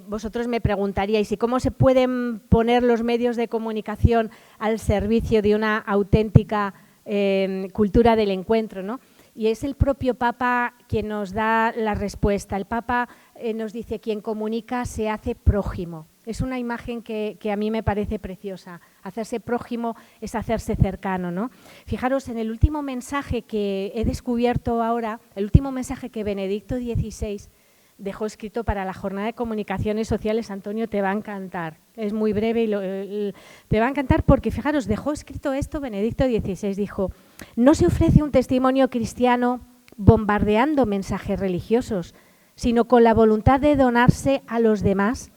vosotros me preguntaríais, ¿y cómo se pueden poner los medios de comunicación al servicio de una auténtica cultura del encuentro, ¿no? Y es el propio Papa quien nos da la respuesta. El Papa nos dice, quien comunica se hace prójimo. Es una imagen que a mí me parece preciosa. Hacerse prójimo es hacerse cercano, ¿no? Fijaros, en el último mensaje que he descubierto ahora, el último mensaje que Benedicto XVI dejó escrito para la Jornada de Comunicaciones Sociales, Antonio, te va a encantar. Es muy breve y te va a encantar porque, fijaros, dejó escrito esto Benedicto XVI, dijo, no se ofrece un testimonio cristiano bombardeando mensajes religiosos, sino con la voluntad de donarse a los demás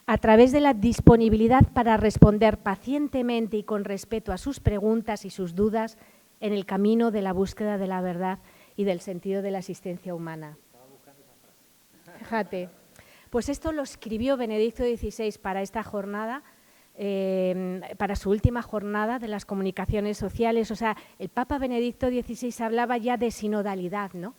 a través de la disponibilidad para responder pacientemente y con respeto a sus preguntas y sus dudas en el camino de la búsqueda de la verdad y del sentido de la existencia humana. Fíjate, pues esto lo escribió Benedicto XVI para esta jornada, para su última jornada de las comunicaciones sociales. O sea, el Papa Benedicto XVI hablaba ya de sinodalidad, ¿no?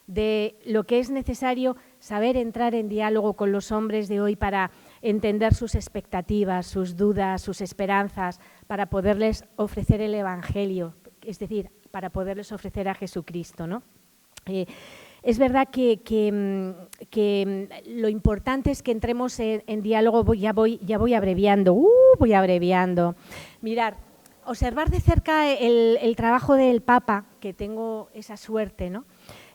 De lo que es necesario saber entrar en diálogo con los hombres de hoy para entender sus expectativas, sus dudas, sus esperanzas, para poderles ofrecer el Evangelio, es decir, para poderles ofrecer a Jesucristo, ¿no? Es verdad que lo importante es que entremos en diálogo, ya voy abreviando, voy abreviando. Mirar, observar de cerca el trabajo del Papa, que tengo esa suerte, ¿no?,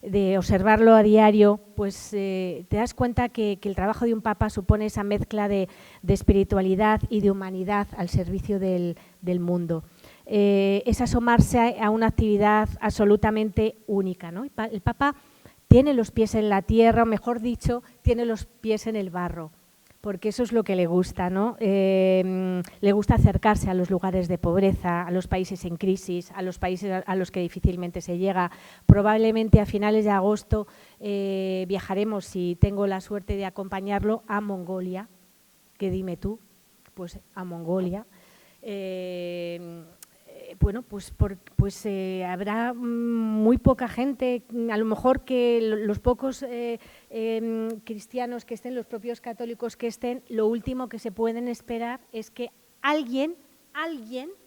de observarlo a diario, pues te das cuenta que el trabajo de un Papa supone esa mezcla de espiritualidad y de humanidad al servicio del mundo. Es asomarse a una actividad absolutamente única, ¿no? El Papa tiene los pies en la tierra, o mejor dicho, tiene los pies en el barro, porque eso es lo que le gusta, ¿no? Le gusta acercarse a los lugares de pobreza, a los países en crisis, a los países a los que difícilmente se llega. Probablemente a finales de agosto viajaremos, si tengo la suerte de acompañarlo, a Mongolia, que dime tú, pues a Mongolia. Bueno, pues habrá muy poca gente, a lo mejor que los pocos cristianos que estén, los propios católicos que estén, lo último que se pueden esperar es que alguien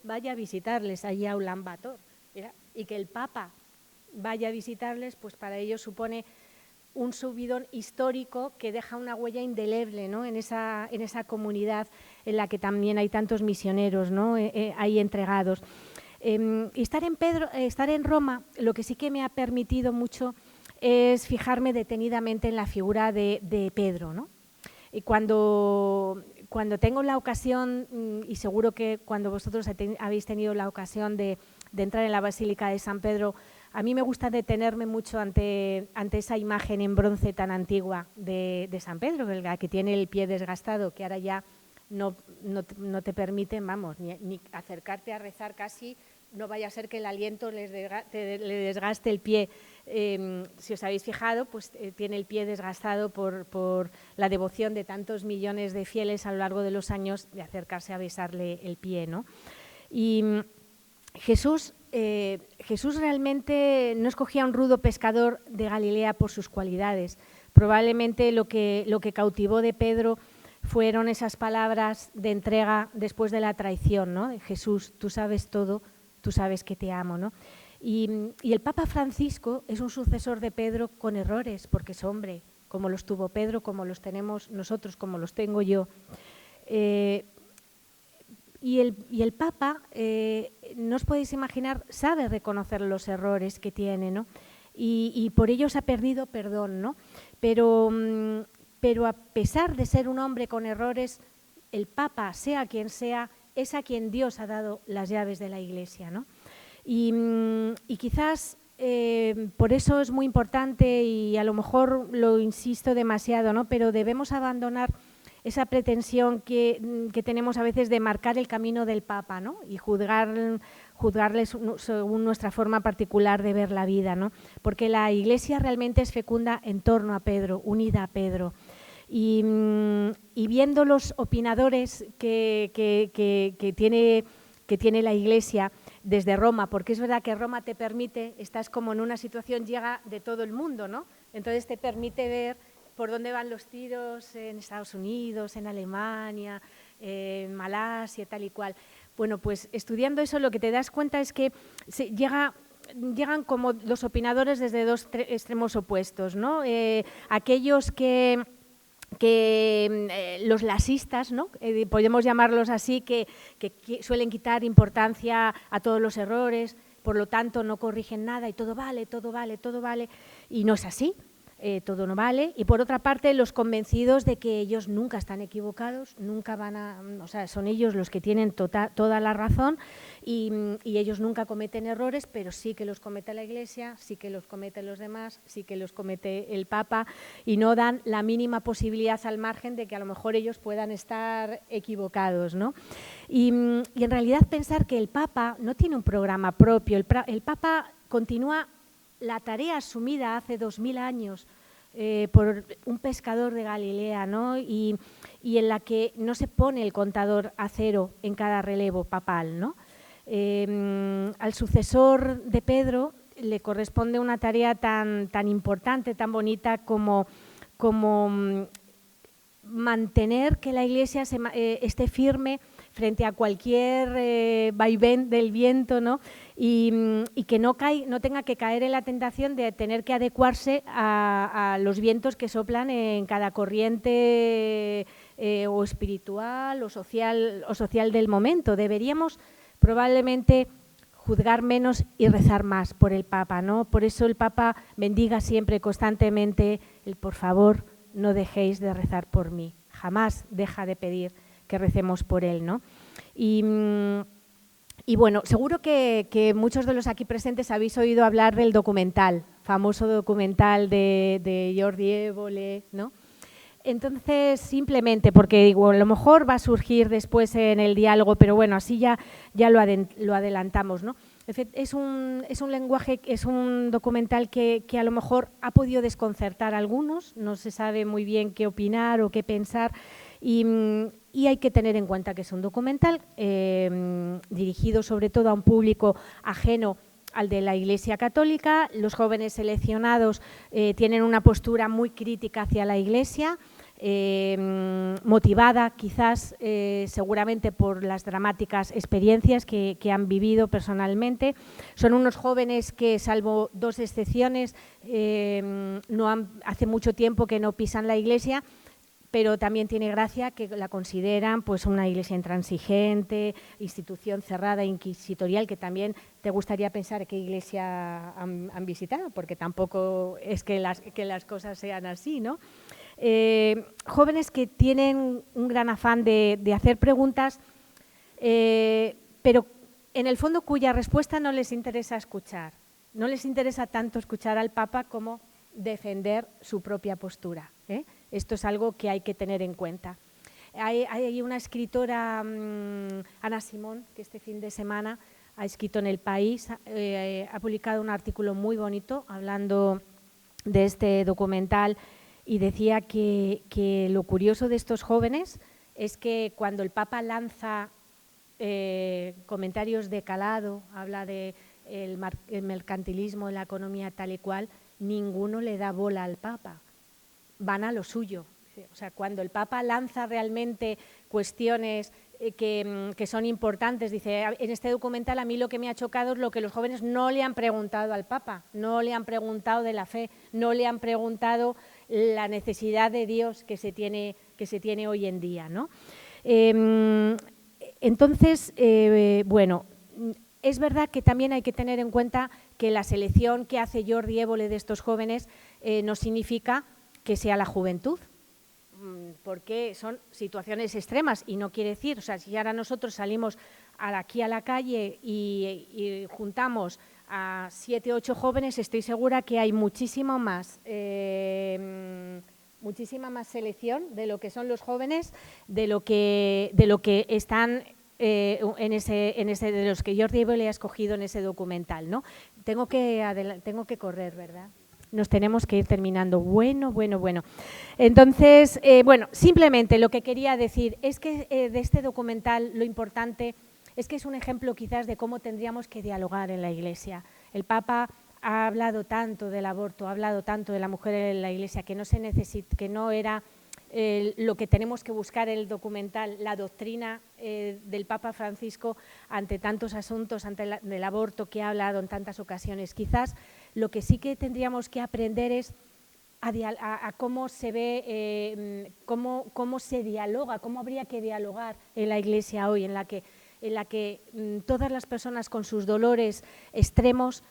vaya a visitarles allí a Ulan Bator, ¿verdad? Y que el Papa vaya a visitarles, pues para ellos supone un subidón histórico que deja una huella indeleble, ¿no?, en esa comunidad en la que también hay tantos misioneros, ¿no?, ahí entregados. Y estar en Roma, lo que sí que me ha permitido mucho es fijarme detenidamente en la figura de Pedro, ¿no? Y cuando tengo la ocasión, y seguro que cuando vosotros habéis tenido la ocasión de entrar en la Basílica de San Pedro, a mí me gusta detenerme mucho ante esa imagen en bronce tan antigua de San Pedro, la que tiene el pie desgastado, que ahora ya no te permiten, vamos, ni acercarte a rezar casi, no vaya a ser que el aliento le desgaste el pie. Si os habéis fijado, pues tiene el pie desgastado por la devoción de tantos millones de fieles a lo largo de los años de acercarse a besarle el pie, ¿no? Y Jesús realmente no escogía a un rudo pescador de Galilea por sus cualidades. Probablemente lo que cautivó de Pedro fueron esas palabras de entrega después de la traición, ¿no? De Jesús, tú sabes todo, tú sabes que te amo, ¿no? Y el Papa Francisco es un sucesor de Pedro con errores, porque es hombre, como los tuvo Pedro, como los tenemos nosotros, como los tengo yo. Y el Papa, no os podéis imaginar, sabe reconocer los errores que tiene, ¿no? Y por ellos ha perdido perdón, ¿no? Pero a pesar de ser un hombre con errores, el Papa, sea quien sea, es a quien Dios ha dado las llaves de la Iglesia, ¿no? Y quizás por eso es muy importante, y a lo mejor lo insisto demasiado, ¿no? Pero debemos abandonar esa pretensión que tenemos a veces de marcar el camino del Papa, ¿no? Y juzgarles según nuestra forma particular de ver la vida, ¿no? Porque la Iglesia realmente es fecunda en torno a Pedro, unida a Pedro. Y viendo los opinadores que tiene la Iglesia desde Roma, porque es verdad que Roma te permite, estás como en una situación, llega de todo el mundo, ¿no? Entonces te permite ver por dónde van los tiros en Estados Unidos, en Alemania, en Malasia, tal y cual. Bueno, pues estudiando eso lo que te das cuenta es que llegan como los opinadores desde dos extremos opuestos, ¿no? Aquellos que los lasistas, ¿no? Podemos llamarlos así, que suelen quitar importancia a todos los errores, por lo tanto no corrigen nada y todo vale, todo vale, todo vale, y no es así. Todo no vale. Y por otra parte, los convencidos de que ellos nunca están equivocados, nunca van a, o sea, son ellos los que tienen toda la razón, y ellos nunca cometen errores, pero sí que los comete la Iglesia, sí que los cometen los demás, sí que los comete el Papa, y no dan la mínima posibilidad al margen de que a lo mejor ellos puedan estar equivocados, ¿no? Y en realidad pensar que el Papa no tiene un programa propio, el Papa continúa la tarea asumida hace 2000 años por un pescador de Galilea, ¿no? Y en la que no se pone el contador a cero en cada relevo papal, ¿no? Al sucesor de Pedro le corresponde una tarea tan importante, tan bonita como mantener que la Iglesia esté firme frente a cualquier vaivén del viento, ¿no? Y que no tenga que caer en la tentación de tener que adecuarse a los vientos que soplan en cada corriente o espiritual o social del momento. Deberíamos probablemente juzgar menos y rezar más por el Papa, ¿no? Por eso el Papa bendiga siempre constantemente el por favor, no dejéis de rezar por mí. Jamás deja de pedir que recemos por él, ¿no? Y bueno, seguro que muchos de los aquí presentes habéis oído hablar del documental, famoso documental de Jordi Évole, ¿no? Entonces, simplemente, porque digo, a lo mejor va a surgir después en el diálogo, pero bueno, así ya lo adelantamos, ¿no? Es un lenguaje, es un documental que a lo mejor ha podido desconcertar a algunos, no se sabe muy bien qué opinar o qué pensar, y hay que tener en cuenta que es un documental dirigido sobre todo a un público ajeno al de la Iglesia Católica. Los jóvenes seleccionados tienen una postura muy crítica hacia la Iglesia, motivada quizás seguramente por las dramáticas experiencias que han vivido personalmente. Son unos jóvenes que, salvo dos excepciones, hace mucho tiempo que no pisan la Iglesia, pero también tiene gracia que la consideran pues una iglesia intransigente, institución cerrada, inquisitorial, que también te gustaría pensar qué iglesia han visitado, porque tampoco es que las cosas sean así, ¿no? Jóvenes que tienen un gran afán de hacer preguntas, pero en el fondo cuya respuesta no les interesa escuchar. No les interesa tanto escuchar al Papa como defender su propia postura, ¿eh? Esto es algo que hay que tener en cuenta. Hay una escritora, Ana Simón, que este fin de semana ha escrito en El País, ha publicado un artículo muy bonito hablando de este documental, y decía que lo curioso de estos jóvenes es que cuando el Papa lanza comentarios de calado, habla de el mercantilismo, la economía tal y cual, ninguno le da bola al Papa. Van a lo suyo. O sea, cuando el Papa lanza realmente cuestiones que son importantes, dice, en este documental a mí lo que me ha chocado es lo que los jóvenes no le han preguntado al Papa, no le han preguntado de la fe, no le han preguntado la necesidad de Dios que se tiene hoy en día, ¿no? Entonces, bueno, es verdad que también hay que tener en cuenta que la selección que hace Jordi Évole de estos jóvenes no significa que sea la juventud, porque son situaciones extremas y no quiere decir, o sea, si ahora nosotros salimos aquí a la calle y juntamos a 7 o 8 jóvenes, estoy segura que hay muchísima más selección de lo que son los jóvenes, de lo que están de los que Jordi Évole ha escogido en ese documental, ¿no? Tengo que correr, ¿verdad? Nos tenemos que ir terminando. Bueno. Entonces, bueno, simplemente lo que quería decir es que de este documental lo importante es que es un ejemplo quizás de cómo tendríamos que dialogar en la Iglesia. El Papa ha hablado tanto del aborto, ha hablado tanto de la mujer en la Iglesia, que no era lo que tenemos que buscar en el documental, la doctrina del Papa Francisco ante tantos asuntos, del aborto que ha hablado en tantas ocasiones. Quizás lo que sí que tendríamos que aprender es a cómo se ve, cómo se dialoga, cómo habría que dialogar en la Iglesia hoy, en la que todas las personas con sus dolores extremos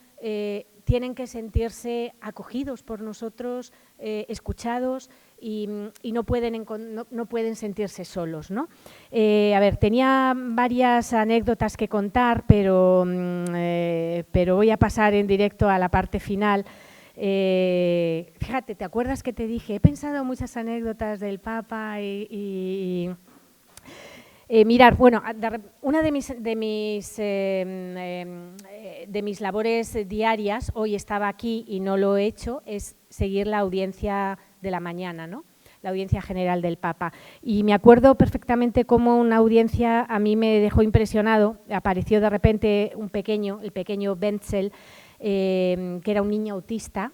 tienen que sentirse acogidos por nosotros, escuchados y no pueden sentirse solos, ¿no? A ver, tenía varias anécdotas que contar, pero voy a pasar en directo a la parte final. Fíjate, ¿te acuerdas que te dije? He pensado muchas anécdotas del Papa mirar, bueno, una de mis labores diarias, hoy estaba aquí y no lo he hecho, es seguir la audiencia de la mañana, ¿no? La audiencia general del Papa. Y me acuerdo perfectamente cómo una audiencia a mí me dejó impresionado. Apareció de repente el pequeño Wenzel, que era un niño autista,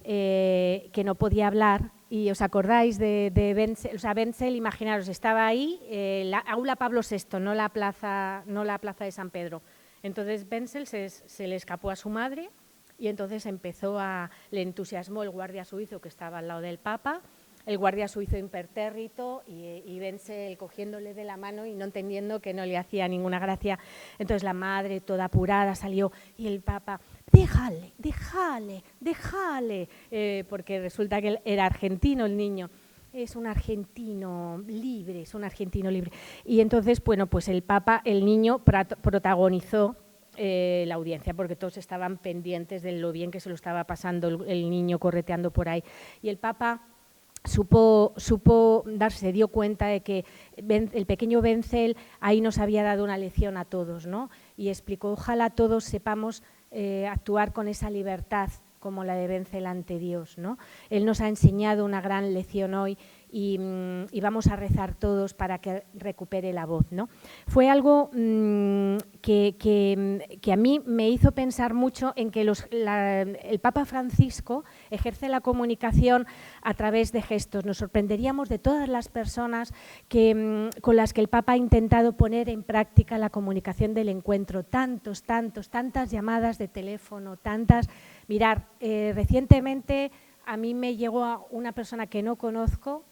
que no podía hablar. Y os acordáis de Wenzel, o sea, Wenzel, imaginaros, estaba ahí, la aula Pablo VI, no la plaza de San Pedro. Entonces Wenzel se le escapó a su madre y entonces le entusiasmó el guardia suizo que estaba al lado del Papa, el guardia suizo impertérrito y Wenzel cogiéndole de la mano y no entendiendo que no le hacía ninguna gracia. Entonces la madre toda apurada salió y el Papa… Déjale, porque resulta que él era argentino el niño, es un argentino libre. Y entonces, bueno, pues el niño protagonizó la audiencia, porque todos estaban pendientes de lo bien que se lo estaba pasando el niño correteando por ahí. Y el Papa se dio cuenta de que el pequeño Wenzel ahí nos había dado una lección a todos, ¿no? Y explicó, ojalá todos sepamos actuar con esa libertad como la de Wenzel ante Dios, ¿no? Él nos ha enseñado una gran lección hoy y vamos a rezar todos para que recupere la voz, ¿no? Fue algo que a mí me hizo pensar mucho en que el Papa Francisco ejerce la comunicación a través de gestos. Nos sorprenderíamos de todas las personas con las que el Papa ha intentado poner en práctica la comunicación del encuentro. Tantas llamadas de teléfono, Mirar, recientemente a mí me llegó una persona que no conozco,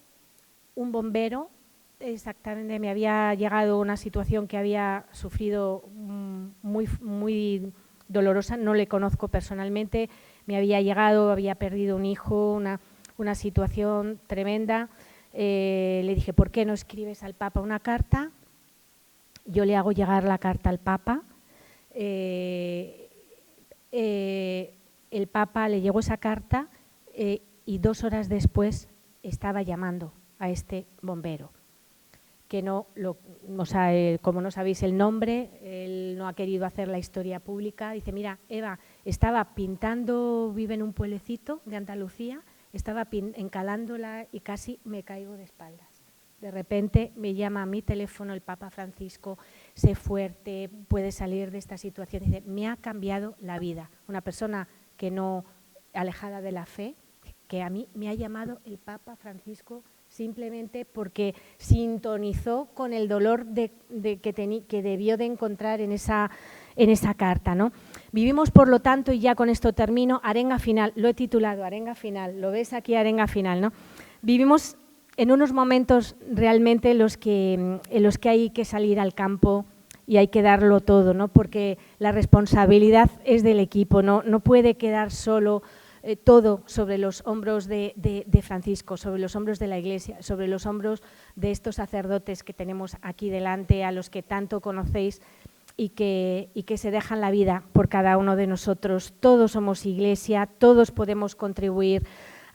un bombero, exactamente, me había llegado una situación que había sufrido muy dolorosa, no le conozco personalmente, me había llegado, había perdido un hijo, una situación tremenda. Le dije, ¿por qué no escribes al Papa una carta? Yo le hago llegar la carta al Papa. El Papa le llegó esa carta y 2 horas después estaba llamando a este bombero, que como no sabéis el nombre, él no ha querido hacer la historia pública. Dice, mira, Eva, estaba pintando, vive en un pueblecito de Andalucía, estaba encalándola y casi me caigo de espaldas. De repente me llama a mi teléfono el Papa Francisco, sé fuerte, puedes salir de esta situación. Dice, me ha cambiado la vida. Una persona que no, alejada de la fe, que a mí me ha llamado el Papa Francisco simplemente porque sintonizó con el dolor que debió de encontrar en esa carta, ¿no? Vivimos, por lo tanto, y ya con esto termino, arenga final, lo he titulado arenga final, lo ves aquí, arenga final, ¿no? Vivimos en unos momentos realmente en los que hay que salir al campo y hay que darlo todo, ¿no? Porque la responsabilidad es del equipo, no puede quedar solo todo sobre los hombros de Francisco, sobre los hombros de la Iglesia, sobre los hombros de estos sacerdotes que tenemos aquí delante, a los que tanto conocéis y que se dejan la vida por cada uno de nosotros. Todos somos Iglesia, todos podemos contribuir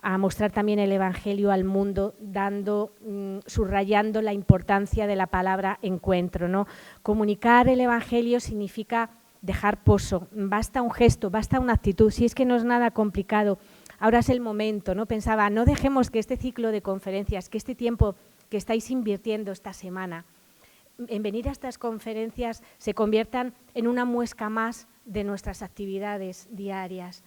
a mostrar también el Evangelio al mundo, subrayando la importancia de la palabra encuentro, ¿no? Comunicar el Evangelio significa dejar pozo, basta un gesto, basta una actitud, si es que no es nada complicado. Ahora es el momento, ¿no? Pensaba, no dejemos que este ciclo de conferencias, que este tiempo que estáis invirtiendo esta semana en venir a estas conferencias se conviertan en una muesca más de nuestras actividades diarias.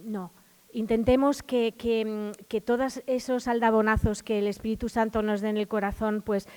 No. Intentemos que todos esos aldabonazos que el Espíritu Santo nos dé en el corazón, pues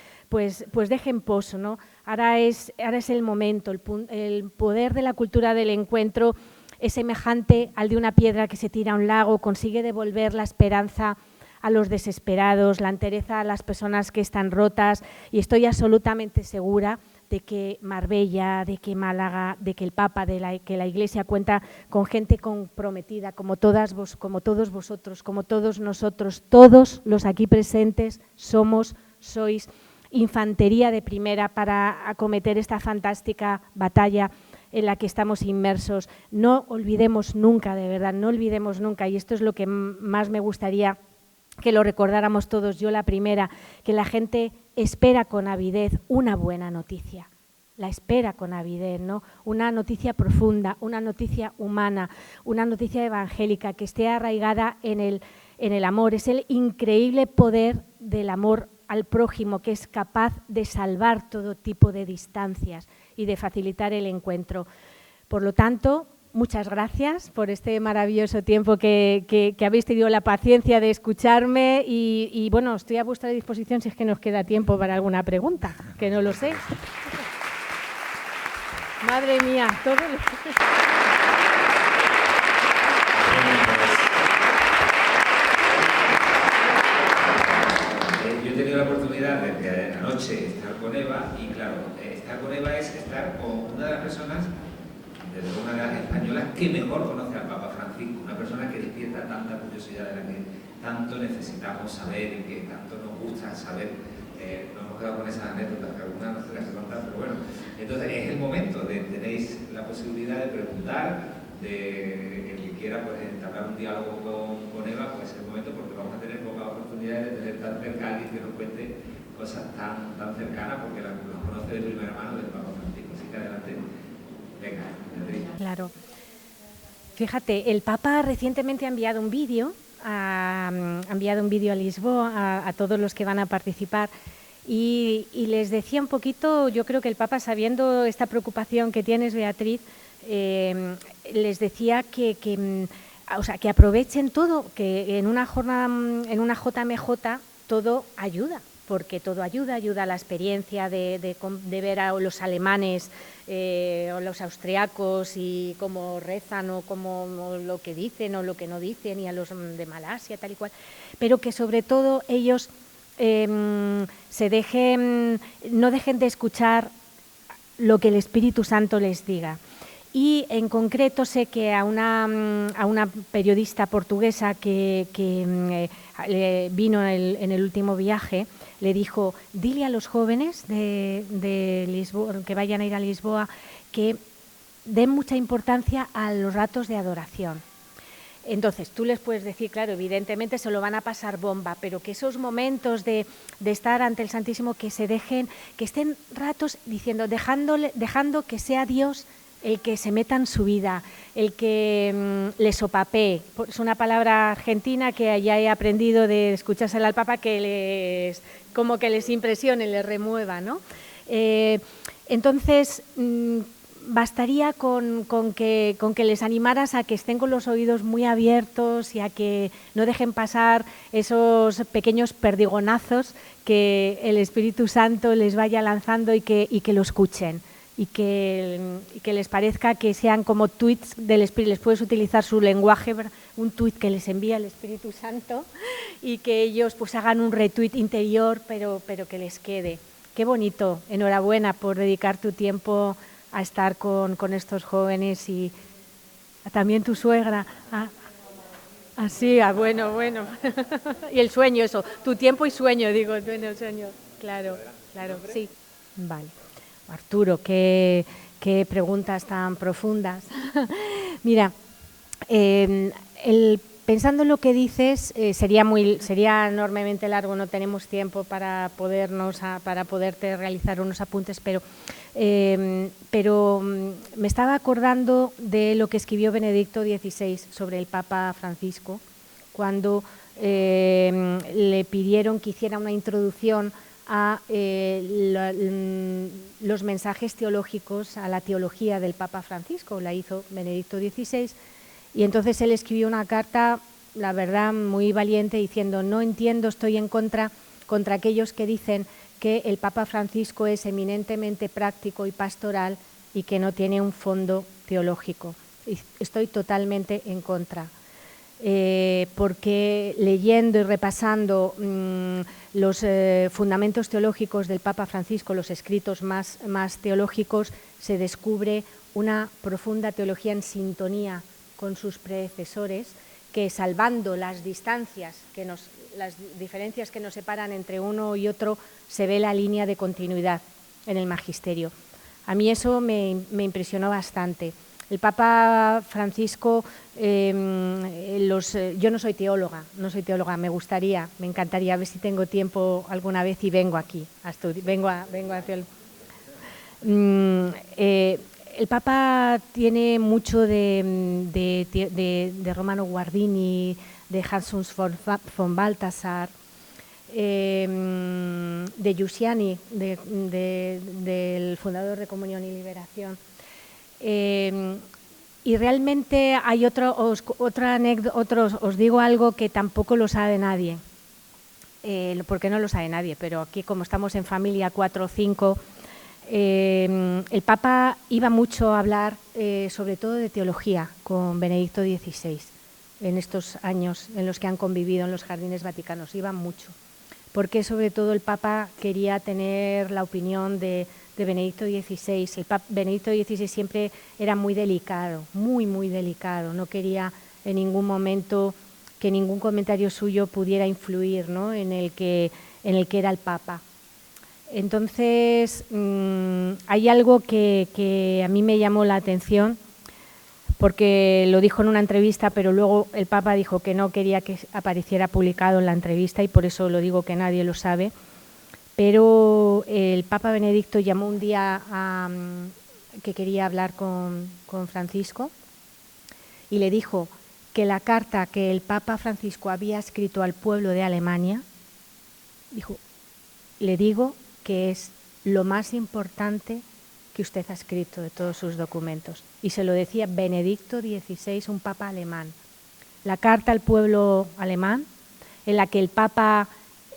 dejen pozo, ¿no? Ahora es el momento, el poder de la cultura del encuentro es semejante al de una piedra que se tira a un lago, consigue devolver la esperanza a los desesperados, la entereza a las personas que están rotas, y estoy absolutamente segura de que Marbella, de que Málaga, de que el Papa, que la Iglesia cuenta con gente comprometida, como todos vosotros, como todos nosotros, todos los aquí presentes sois infantería de primera para acometer esta fantástica batalla en la que estamos inmersos. No olvidemos nunca, de verdad, no olvidemos nunca, y esto es lo que más me gustaría que lo recordáramos todos, yo la primera, que la gente espera con avidez una buena noticia, la espera con avidez, ¿no? Una noticia profunda, una noticia humana, una noticia evangélica que esté arraigada en el amor. Es el increíble poder del amor al prójimo que es capaz de salvar todo tipo de distancias y de facilitar el encuentro. Por lo tanto, muchas gracias por este maravilloso tiempo que habéis tenido la paciencia de escucharme y bueno, estoy a vuestra disposición si es que nos queda tiempo para alguna pregunta, que no lo sé. Madre mía, todo lo... Yo he tenido la oportunidad de anoche estar con Eva y claro, estar con Eva es estar con una de las personas, desde una de las españolas que mejor conoce al Papa Francisco, una persona que despierta tanta curiosidad de la que tanto necesitamos saber y que tanto nos gusta saber. Nos hemos quedado con esas anécdotas que algunas no se las he contado, pero bueno, entonces es el momento tenéis la posibilidad de preguntar, de el que quiera pues entablar un diálogo con Eva, pues es el momento porque vamos a tener pocas oportunidades de tener tan cerca a alguien que nos cuente cosas tan cercanas porque las conoce de primera mano del Papa Francisco, así que adelante. Venga, Beatriz. Claro. Fíjate, el Papa recientemente ha enviado un vídeo a Lisboa a todos los que van a participar y les decía un poquito, yo creo que el Papa, sabiendo esta preocupación que tienes, Beatriz, les decía que aprovechen todo, que en una jornada, en una JMJ todo ayuda, porque todo ayuda a la experiencia de ver a los alemanes o los austriacos y cómo rezan o cómo lo que dicen o lo que no dicen, y a los de Malasia, tal y cual, pero que sobre todo ellos no dejen de escuchar lo que el Espíritu Santo les diga. Y en concreto sé que a una periodista portuguesa que vino en el último viaje, le dijo, dile a los jóvenes de Lisboa, que vayan a ir a Lisboa, que den mucha importancia a los ratos de adoración. Entonces, tú les puedes decir, claro, evidentemente se lo van a pasar bomba, pero que esos momentos de estar ante el Santísimo, que estén ratos diciendo, dejando que sea Dios el que se meta en su vida, el que les sopapee. Es una palabra argentina que ya he aprendido de escuchársela al Papa, que como que les impresione, les remueva, ¿no? Entonces, bastaría con que les animaras a que estén con los oídos muy abiertos y a que no dejen pasar esos pequeños perdigonazos que el Espíritu Santo les vaya lanzando y que lo escuchen. y que les parezca que sean como tweets del Espíritu, les puedes utilizar su lenguaje, un tweet que les envía el Espíritu Santo y que ellos pues hagan un retweet interior, pero que les quede. Qué bonito, enhorabuena por dedicar tu tiempo a estar con estos jóvenes y también tu suegra. Sí, bueno. Y el sueño, eso, tu tiempo y sueño, digo, bueno, sueño, claro, sí. Vale. Arturo, qué preguntas tan profundas. Mira, pensando en lo que dices, sería enormemente largo, no tenemos tiempo para poderte realizar unos apuntes, pero me estaba acordando de lo que escribió Benedicto XVI sobre el Papa Francisco, cuando le pidieron que hiciera una introducción a los mensajes teológicos, a la teología del Papa Francisco, la hizo Benedicto XVI, y entonces él escribió una carta, la verdad, muy valiente, diciendo: no entiendo, estoy en contra aquellos que dicen que el Papa Francisco es eminentemente práctico y pastoral y que no tiene un fondo teológico. Estoy totalmente en contra. Porque leyendo y repasando los fundamentos teológicos del Papa Francisco, los escritos más teológicos, se descubre una profunda teología en sintonía con sus predecesores, que salvando las diferencias que nos separan entre uno y otro, se ve la línea de continuidad en el magisterio. A mí eso me impresionó bastante. El Papa Francisco, yo no soy teóloga, me encantaría, a ver si tengo tiempo alguna vez y vengo aquí, vengo a teólogo. El Papa tiene mucho de Romano Guardini, de Hans von Balthasar, de Giussiani, del fundador de Comunión y Liberación. Y realmente hay otra anécdota, os digo algo que tampoco lo sabe nadie, porque no lo sabe nadie, pero aquí como estamos en familia 4 o 5, el Papa iba mucho a hablar sobre todo de teología con Benedicto XVI en estos años en los que han convivido en los jardines vaticanos, iba mucho, porque sobre todo el Papa quería tener la opinión de Benedicto XVI. Benedicto XVI siempre era muy delicado, muy delicado, no quería en ningún momento que ningún comentario suyo pudiera influir, ¿no?, en el que era el Papa. Entonces, hay algo que a mí me llamó la atención, porque lo dijo en una entrevista, pero luego el Papa dijo que no quería que apareciera publicado en la entrevista, y por eso lo digo, que nadie lo sabe. Pero el Papa Benedicto llamó un día que quería hablar con Francisco y le dijo que la carta que el Papa Francisco había escrito al pueblo de Alemania, dijo: le digo que es lo más importante que usted ha escrito de todos sus documentos. Y se lo decía Benedicto XVI, un papa alemán. La carta al pueblo alemán, en la que el Papa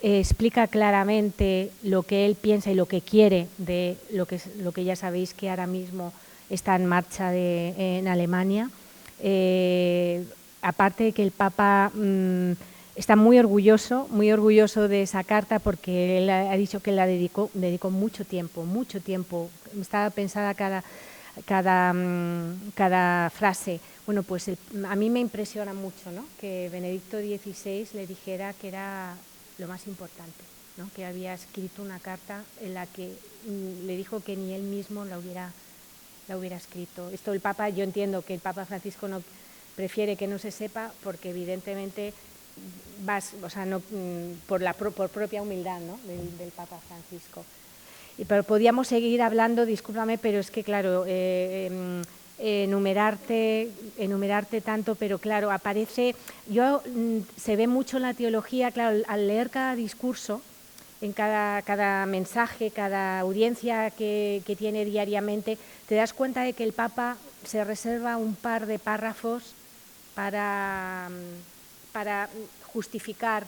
explica claramente lo que él piensa y lo que quiere de lo que ya sabéis que ahora mismo está en marcha en Alemania. Aparte de que el Papa está muy orgulloso de esa carta, porque él ha dicho que la dedicó mucho tiempo. Estaba pensada cada frase. Bueno, pues a mí me impresiona mucho, ¿no?, que Benedicto XVI le dijera que era lo más importante, ¿no?, que había escrito una carta en la que le dijo que ni él mismo la hubiera escrito. Esto el Papa, yo entiendo que el Papa Francisco no prefiere que no se sepa, porque evidentemente por propia humildad, ¿no?, del Papa Francisco. Pero podíamos seguir hablando, discúlpame, pero es que claro, enumerarte tanto, pero claro, se ve mucho en la teología, claro, al leer cada discurso, en cada mensaje, cada audiencia que tiene diariamente, te das cuenta de que el Papa se reserva un par de párrafos para justificar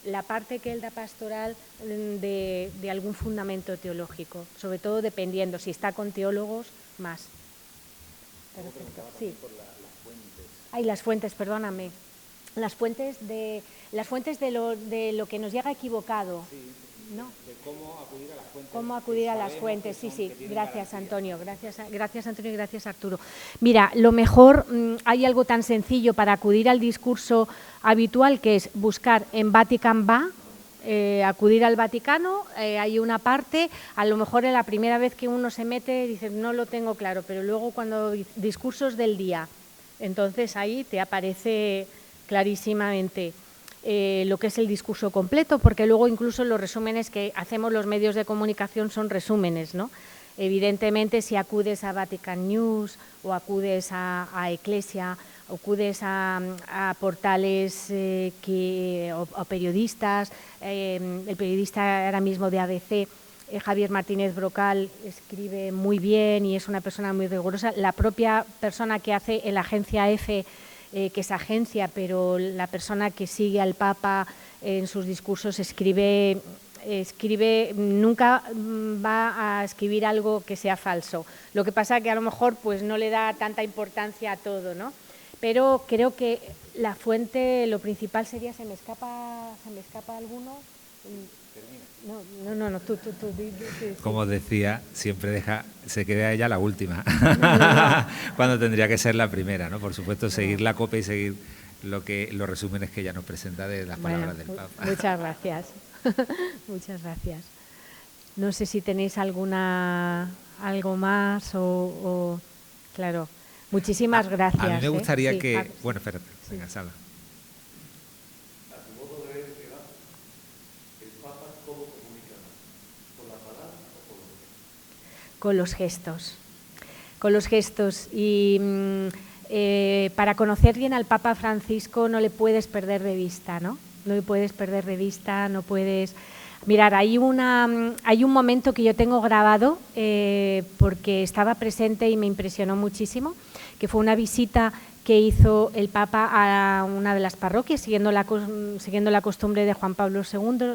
la parte que él da pastoral de algún fundamento teológico, sobre todo dependiendo, si está con teólogos, más. Perfecto, sí. Ay, las fuentes, perdóname. Las fuentes de lo que nos llega equivocado. ¿No? De cómo acudir a las fuentes. Cómo acudir a las fuentes, sí. Gracias, Antonio. Gracias, Antonio, y gracias, Arturo. Mira, lo mejor, hay algo tan sencillo para acudir al discurso habitual, que es buscar en Vatican Va, acudir al Vaticano, hay una parte, a lo mejor en la primera vez que uno se mete, dice, no lo tengo claro, pero luego cuando discursos del día, entonces ahí te aparece clarísimamente lo que es el discurso completo, porque luego incluso los resúmenes que hacemos los medios de comunicación son resúmenes, ¿no? Evidentemente, si acudes a Vatican News o acudes a Ecclesia, acudes a portales o periodistas, el periodista ahora mismo de ABC, Javier Martínez Brocal, escribe muy bien y es una persona muy rigurosa. La propia persona que hace en la agencia EFE, que es agencia, pero la persona que sigue al Papa en sus discursos escribe, nunca va a escribir algo que sea falso. Lo que pasa que a lo mejor pues no le da tanta importancia a todo, ¿no? Pero creo que la fuente, lo principal sería, ¿se me escapa alguno? No, tú. Sí. Como os decía, siempre se queda ella la última, cuando tendría que ser la primera, ¿no? Por supuesto, seguir la copia y seguir los resúmenes que ella nos presenta de las palabras del Papa. Muchas gracias. Muchas gracias. No sé si tenéis algo más o claro. Muchísimas gracias. A mí me gustaría sí. que... Bueno, espérate, venga, Sala. Con los gestos. Y para conocer bien al Papa Francisco no le puedes perder de vista, ¿no? No le puedes perder de vista, no puedes... Mirar, hay un momento que yo tengo grabado porque estaba presente y me impresionó muchísimo, que fue una visita que hizo el Papa a una de las parroquias, siguiendo la costumbre de Juan Pablo II.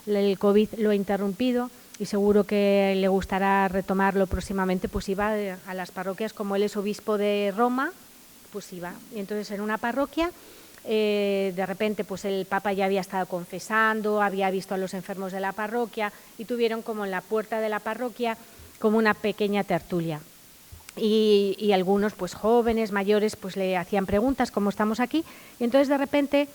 El COVID lo ha interrumpido y seguro que le gustará retomarlo próximamente, pues iba a las parroquias, como él es obispo de Roma, pues iba. Y entonces en una parroquia, de repente pues el Papa ya había estado confesando, había visto a los enfermos de la parroquia y tuvieron como en la puerta de la parroquia como una pequeña tertulia. Y algunos pues jóvenes, mayores, pues le hacían preguntas, como estamos aquí, y entonces de repente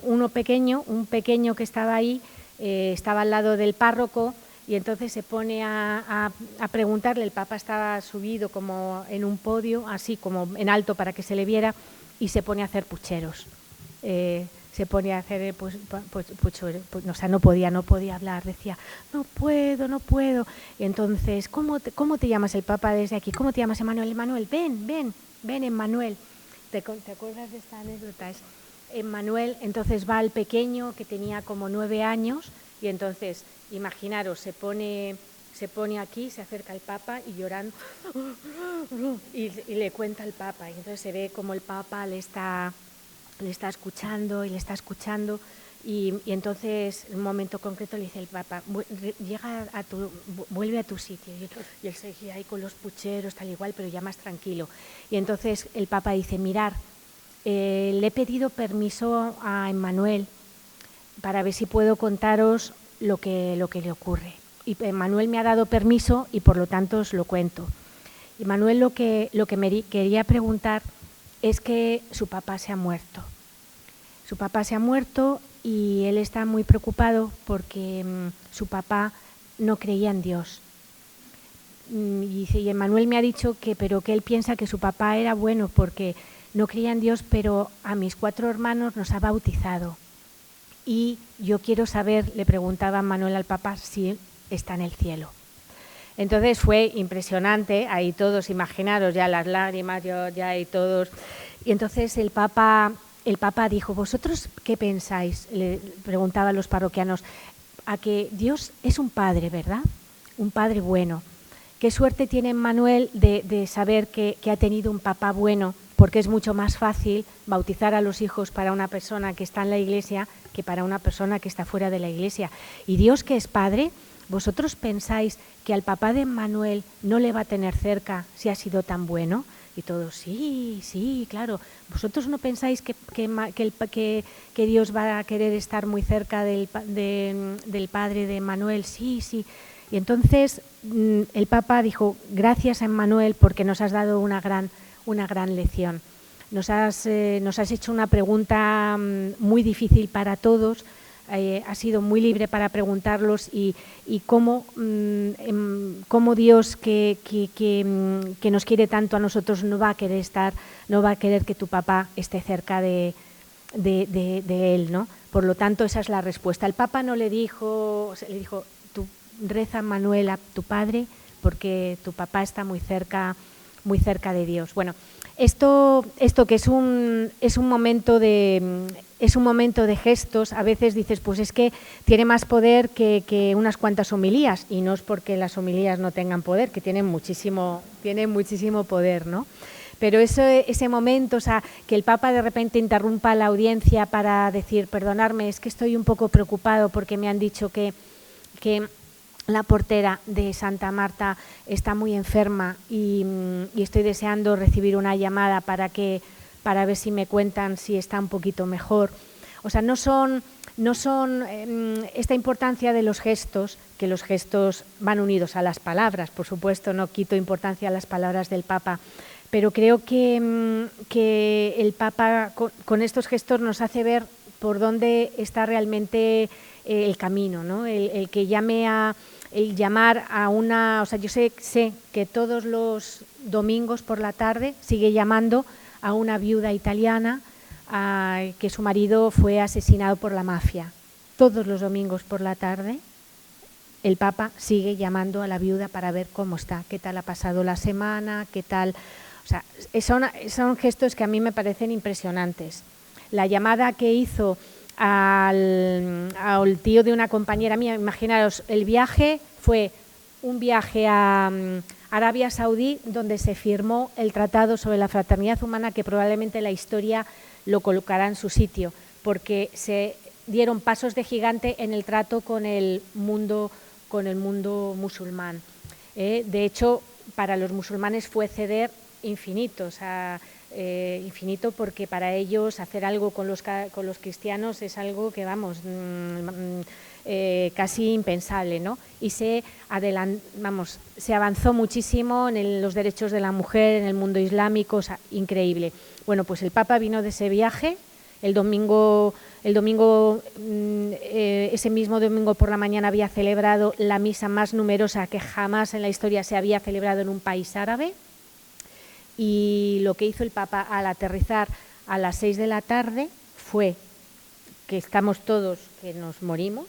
un pequeño que estaba ahí, estaba al lado del párroco y entonces se pone a preguntarle. El Papa estaba subido como en un podio, así como en alto para que se le viera, y se pone a hacer pucheros. Se pone a hacer pucheros, o sea, no podía hablar, decía, no puedo. Y entonces, ¿cómo te llamas? El Papa desde aquí, ¿cómo te llamas, Emmanuel? Emmanuel, ven, Emmanuel. ¿Te acuerdas de esta anécdota? Emmanuel, entonces va al pequeño que tenía como 9 años y entonces, imaginaros, se pone aquí, se acerca al Papa y llorando y le cuenta al Papa y entonces se ve como el Papa le está escuchando y entonces en un momento concreto le dice el Papa, vuelve a tu sitio y él seguía ahí con los pucheros tal igual, pero ya más tranquilo y entonces el Papa dice, mirar, le he pedido permiso a Emmanuel para ver si puedo contaros lo que le ocurre. Y Emmanuel me ha dado permiso y por lo tanto os lo cuento. Emmanuel lo que me quería preguntar es que su papá se ha muerto. Su papá se ha muerto y él está muy preocupado porque su papá no creía en Dios. Y Emmanuel me ha dicho que él piensa que su papá era bueno porque no creía en Dios, pero a mis 4 hermanos nos ha bautizado. Y yo quiero saber, le preguntaba Manuel al Papa, si está en el cielo. Entonces fue impresionante, ahí todos, imaginaros ya las lágrimas, ya ahí todos. Y entonces el Papa dijo, ¿vosotros qué pensáis? Le preguntaba a los parroquianos, a que Dios es un padre, ¿verdad? Un padre bueno. Qué suerte tiene Manuel de saber que ha tenido un papá bueno, porque es mucho más fácil bautizar a los hijos para una persona que está en la iglesia que para una persona que está fuera de la iglesia. Y Dios, que es Padre, ¿vosotros pensáis que al papá de Manuel no le va a tener cerca si ha sido tan bueno? Y todos, sí, claro. ¿Vosotros no pensáis que Dios va a querer estar muy cerca del padre de Manuel? Sí. Y entonces el Papa dijo, gracias a Emmanuel porque nos has dado una gran lección. Nos has hecho una pregunta muy difícil para todos, has sido muy libre para preguntarlos y cómo Dios que nos quiere tanto a nosotros no va a querer que tu papá esté cerca de él, ¿no? Por lo tanto, esa es la respuesta. El Papa no le dijo, tú reza, Manuel, a tu padre porque tu papá está muy cerca de Dios. Bueno, esto que es un momento de gestos, a veces dices, pues es que tiene más poder que unas cuantas homilías, y no es porque las homilías no tengan poder, que tienen muchísimo poder, ¿no? Pero ese momento, o sea, que el Papa de repente interrumpa la audiencia para decir, perdonadme, es que estoy un poco preocupado porque me han dicho que la portera de Santa Marta está muy enferma y estoy deseando recibir una llamada para ver si me cuentan si está un poquito mejor. O sea, no son esta importancia de los gestos, que los gestos van unidos a las palabras, por supuesto, no quito importancia a las palabras del Papa, pero creo que el Papa con estos gestos nos hace ver por dónde está realmente el camino, ¿no? El llamar a una, o sea, yo sé que todos los domingos por la tarde sigue llamando a una viuda italiana que su marido fue asesinado por la mafia. Todos los domingos por la tarde el Papa sigue llamando a la viuda para ver cómo está, qué tal ha pasado la semana, qué tal. O sea, son gestos que a mí me parecen impresionantes. La llamada que hizo al tío de una compañera mía, imaginaros, el viaje fue un viaje a Arabia Saudí donde se firmó el Tratado sobre la Fraternidad Humana, que probablemente la historia lo colocará en su sitio, porque se dieron pasos de gigante en el trato con el mundo musulmán. De hecho, para los musulmanes fue ceder infinito, o sea, infinito, porque para ellos hacer algo con los cristianos es algo que, vamos, casi impensable, ¿no? Y se avanzó muchísimo en los derechos de la mujer, en el mundo islámico, o sea, increíble. Bueno, pues el Papa vino de ese viaje, ese mismo domingo por la mañana había celebrado la misa más numerosa que jamás en la historia se había celebrado en un país árabe. Y lo que hizo el Papa al aterrizar a las 6 de la tarde fue que estamos todos, que nos morimos,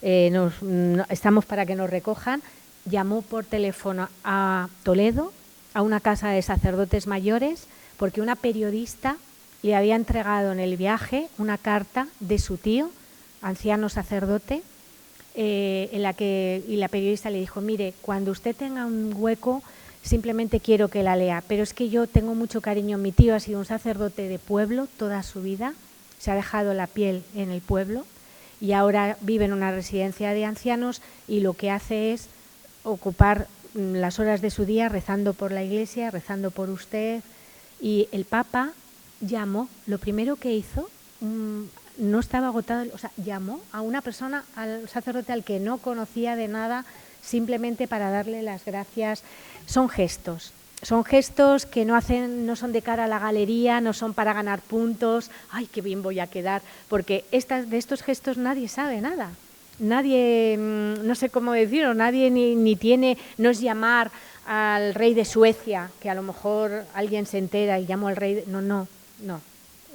estamos para que nos recojan, llamó por teléfono a Toledo, a una casa de sacerdotes mayores, porque una periodista le había entregado en el viaje una carta de su tío, anciano sacerdote, y la periodista le dijo, mire, cuando usted tenga un hueco, simplemente quiero que la lea, pero es que yo tengo mucho cariño. Mi tío ha sido un sacerdote de pueblo toda su vida, se ha dejado la piel en el pueblo y ahora vive en una residencia de ancianos y lo que hace es ocupar las horas de su día rezando por la iglesia, rezando por usted. Y el Papa llamó, lo primero que hizo, no estaba agotado, o sea, llamó a una persona, al sacerdote al que no conocía de nada, simplemente para darle las gracias. Son gestos que no son de cara a la galería, no son para ganar puntos, ay, qué bien voy a quedar, porque de estos gestos nadie sabe nada. Nadie, no sé cómo decirlo, nadie ni tiene, no es llamar al rey de Suecia, que a lo mejor alguien se entera y llamo al rey, no.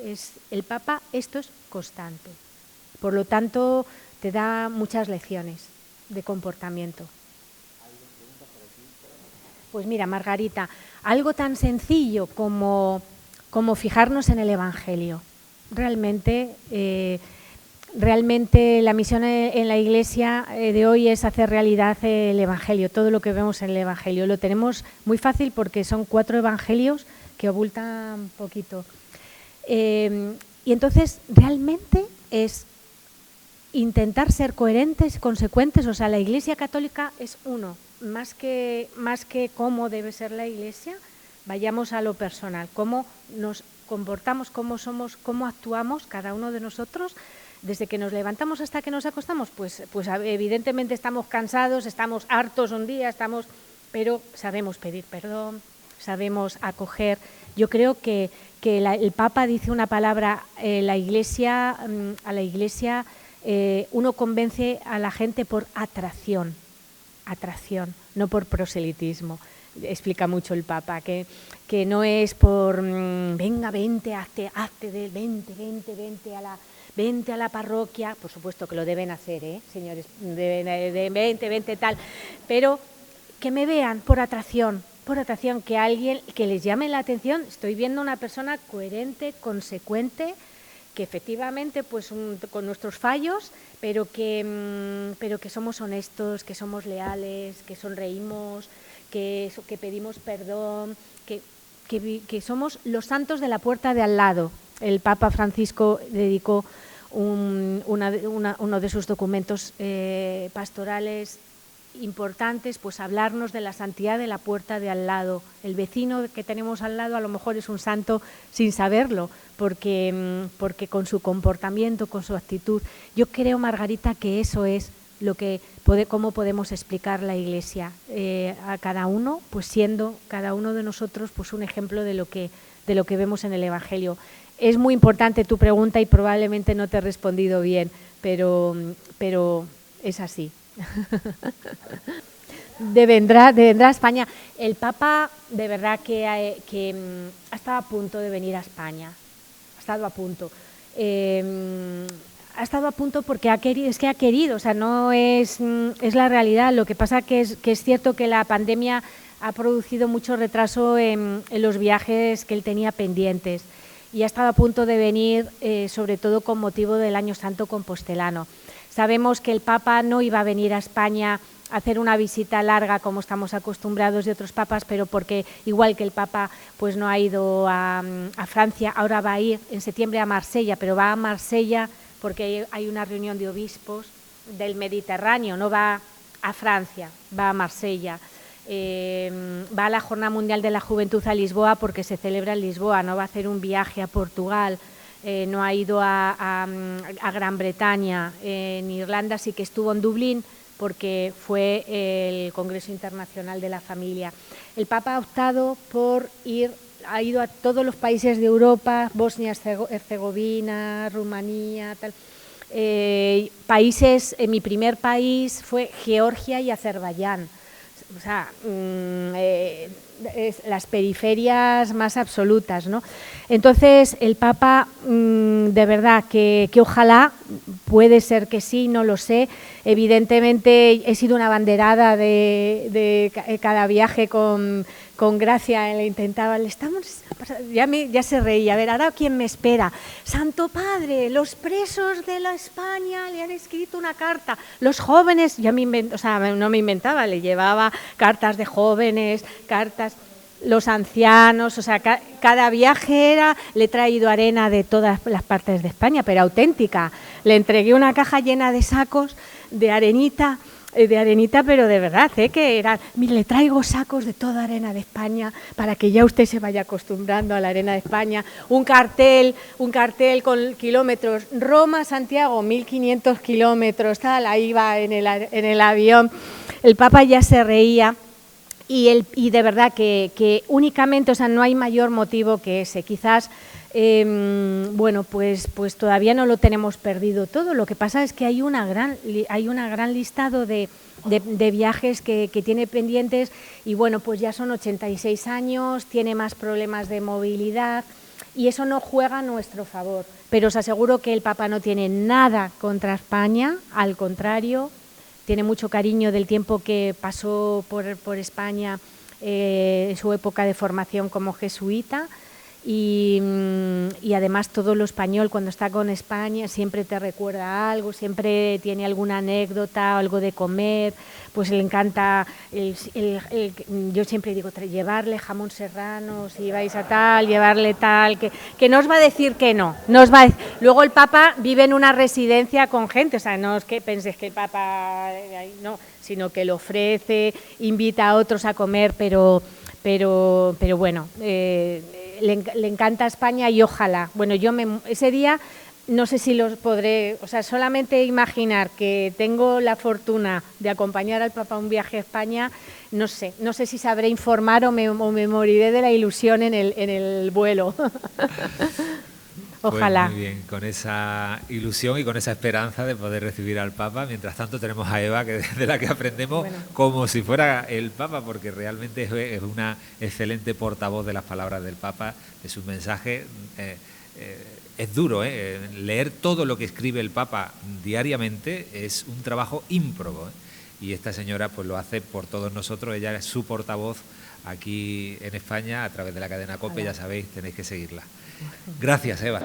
Es el Papa, esto es constante. Por lo tanto, te da muchas lecciones de comportamiento. Pues mira, Margarita, algo tan sencillo como fijarnos en el Evangelio. Realmente la misión en la Iglesia de hoy es hacer realidad el Evangelio, todo lo que vemos en el Evangelio. Lo tenemos muy fácil porque son 4 evangelios que abulta un poquito. Y entonces, realmente es intentar ser coherentes, consecuentes. O sea, la Iglesia Católica es uno, más que cómo debe ser la Iglesia, vayamos a lo personal, cómo nos comportamos, cómo somos, cómo actuamos cada uno de nosotros, desde que nos levantamos hasta que nos acostamos, pues evidentemente estamos cansados, estamos hartos un día, pero sabemos pedir perdón, sabemos acoger. Yo creo que el Papa dice una palabra, a la Iglesia uno convence a la gente por atracción, no por proselitismo. Explica mucho el Papa, que no es por venga, vente a la parroquia, por supuesto que lo deben hacer, señores, vente, tal, pero que me vean por atracción, que alguien, que les llame la atención. Estoy viendo una persona coherente, consecuente, que efectivamente, pues con nuestros fallos, pero que somos honestos, que somos leales, que sonreímos, que pedimos perdón, que somos los santos de la puerta de al lado. El Papa Francisco dedicó uno de sus documentos pastorales importantes, pues hablarnos de la santidad de la puerta de al lado. El vecino que tenemos al lado a lo mejor es un santo sin saberlo, porque con su comportamiento, con su actitud. Yo creo, Margarita, que eso es cómo podemos explicar la Iglesia a cada uno, pues siendo cada uno de nosotros pues un ejemplo de lo que vemos en el Evangelio. Es muy importante tu pregunta y probablemente no te he respondido bien, pero es así. Vendrá a España. El Papa, de verdad que ha estado a punto de venir a España. Ha estado a punto. Ha estado a punto porque ha querido, o sea, no es la realidad. Lo que pasa que es cierto que la pandemia ha producido mucho retraso en los viajes que él tenía pendientes, y ha estado a punto de venir, sobre todo con motivo del Año Santo Compostelano. Sabemos que el Papa no iba a venir a España a hacer una visita larga como estamos acostumbrados de otros papas, pero porque igual que el Papa pues no ha ido a Francia, ahora va a ir en septiembre a Marsella, pero va a Marsella porque hay una reunión de obispos del Mediterráneo, no va a Francia, va a Marsella. Va a la Jornada Mundial de la Juventud a Lisboa porque se celebra en Lisboa, no va a hacer un viaje a Portugal, no ha ido a Gran Bretaña, en Irlanda sí que estuvo en Dublín porque fue el Congreso Internacional de la Familia. El Papa ha optado por ha ido a todos los países de Europa, Bosnia-Herzegovina, Rumanía, tal. Mi primer país fue Georgia y Azerbaiyán. O sea, las periferias más absolutas, ¿no? Entonces, el Papa, de verdad, que ojalá, puede ser que sí, no lo sé. Evidentemente, he sido una abanderada de cada viaje con Gracia, le intentaba, ya se reía, a ver, ahora ¿quién me espera? Santo Padre, los presos de la España le han escrito una carta, los jóvenes, no me inventaba, le llevaba cartas de jóvenes, los ancianos, o sea, cada viaje le he traído arena de todas las partes de España, pero auténtica. Le entregué una caja llena de sacos de arenita, pero de verdad, mire, le traigo sacos de toda arena de España para que ya usted se vaya acostumbrando a la arena de España. Un cartel con kilómetros, Roma-Santiago, 1500 kilómetros, tal, ahí va en el avión. El Papa ya se reía. Y de verdad que únicamente, o sea, no hay mayor motivo que ese. Quizás, pues todavía no lo tenemos perdido todo. Lo que pasa es que hay un gran listado de viajes que tiene pendientes y bueno, pues ya son 86 años, tiene más problemas de movilidad y eso no juega a nuestro favor. Pero os aseguro que el Papa no tiene nada contra España, al contrario. Tiene mucho cariño del tiempo que pasó por España en su época de formación como jesuita y además todo lo español, cuando está con España, siempre te recuerda algo, siempre tiene alguna anécdota, algo de comer, pues le encanta, yo siempre digo, llevarle jamón serrano, si vais a tal, llevarle tal, que no os va a decir que no, luego el Papa vive en una residencia con gente, o sea, no es que penséis que el Papa, no, sino que lo ofrece, invita a otros a comer, pero bueno, le encanta España y ojalá. Bueno, ese día no sé si los podré, o sea, solamente imaginar que tengo la fortuna de acompañar al Papa a un viaje a España, no sé si sabré informar o me moriré de la ilusión en el vuelo. Ojalá. Pues muy bien, con esa ilusión y con esa esperanza de poder recibir al Papa. Mientras tanto tenemos a Eva, de la que aprendemos como si fuera el Papa, porque realmente es una excelente portavoz de las palabras del Papa, de sus mensajes. Es duro, leer todo lo que escribe el Papa diariamente es un trabajo ímprobo, y esta señora pues lo hace por todos nosotros. Ella es su portavoz aquí en España a través de la cadena COPE, ya sabéis, tenéis que seguirla. Gracias, Eva.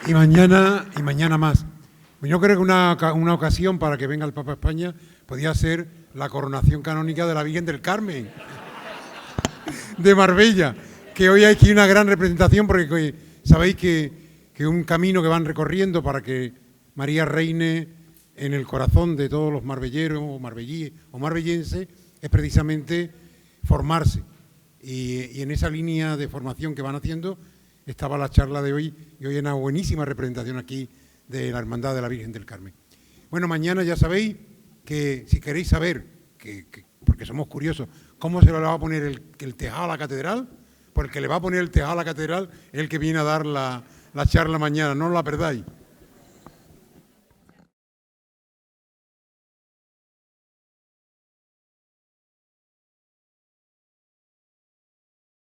Y mañana más. Yo creo que una ocasión para que venga el Papa a España podía ser la coronación canónica de la Virgen del Carmen de Marbella, que hoy hay aquí una gran representación, porque sabéis que un camino que van recorriendo para que María reine en el corazón de todos los marbelleros o marbellenses es precisamente formarse. Y en esa línea de formación que van haciendo estaba la charla de hoy, y hoy hay una buenísima representación aquí de la Hermandad de la Virgen del Carmen. Bueno, mañana ya sabéis que si queréis saber, porque somos curiosos, cómo se le va a poner el tejado a la catedral, porque le va a poner el tejado a la catedral el que viene a dar la charla mañana, no os la perdáis.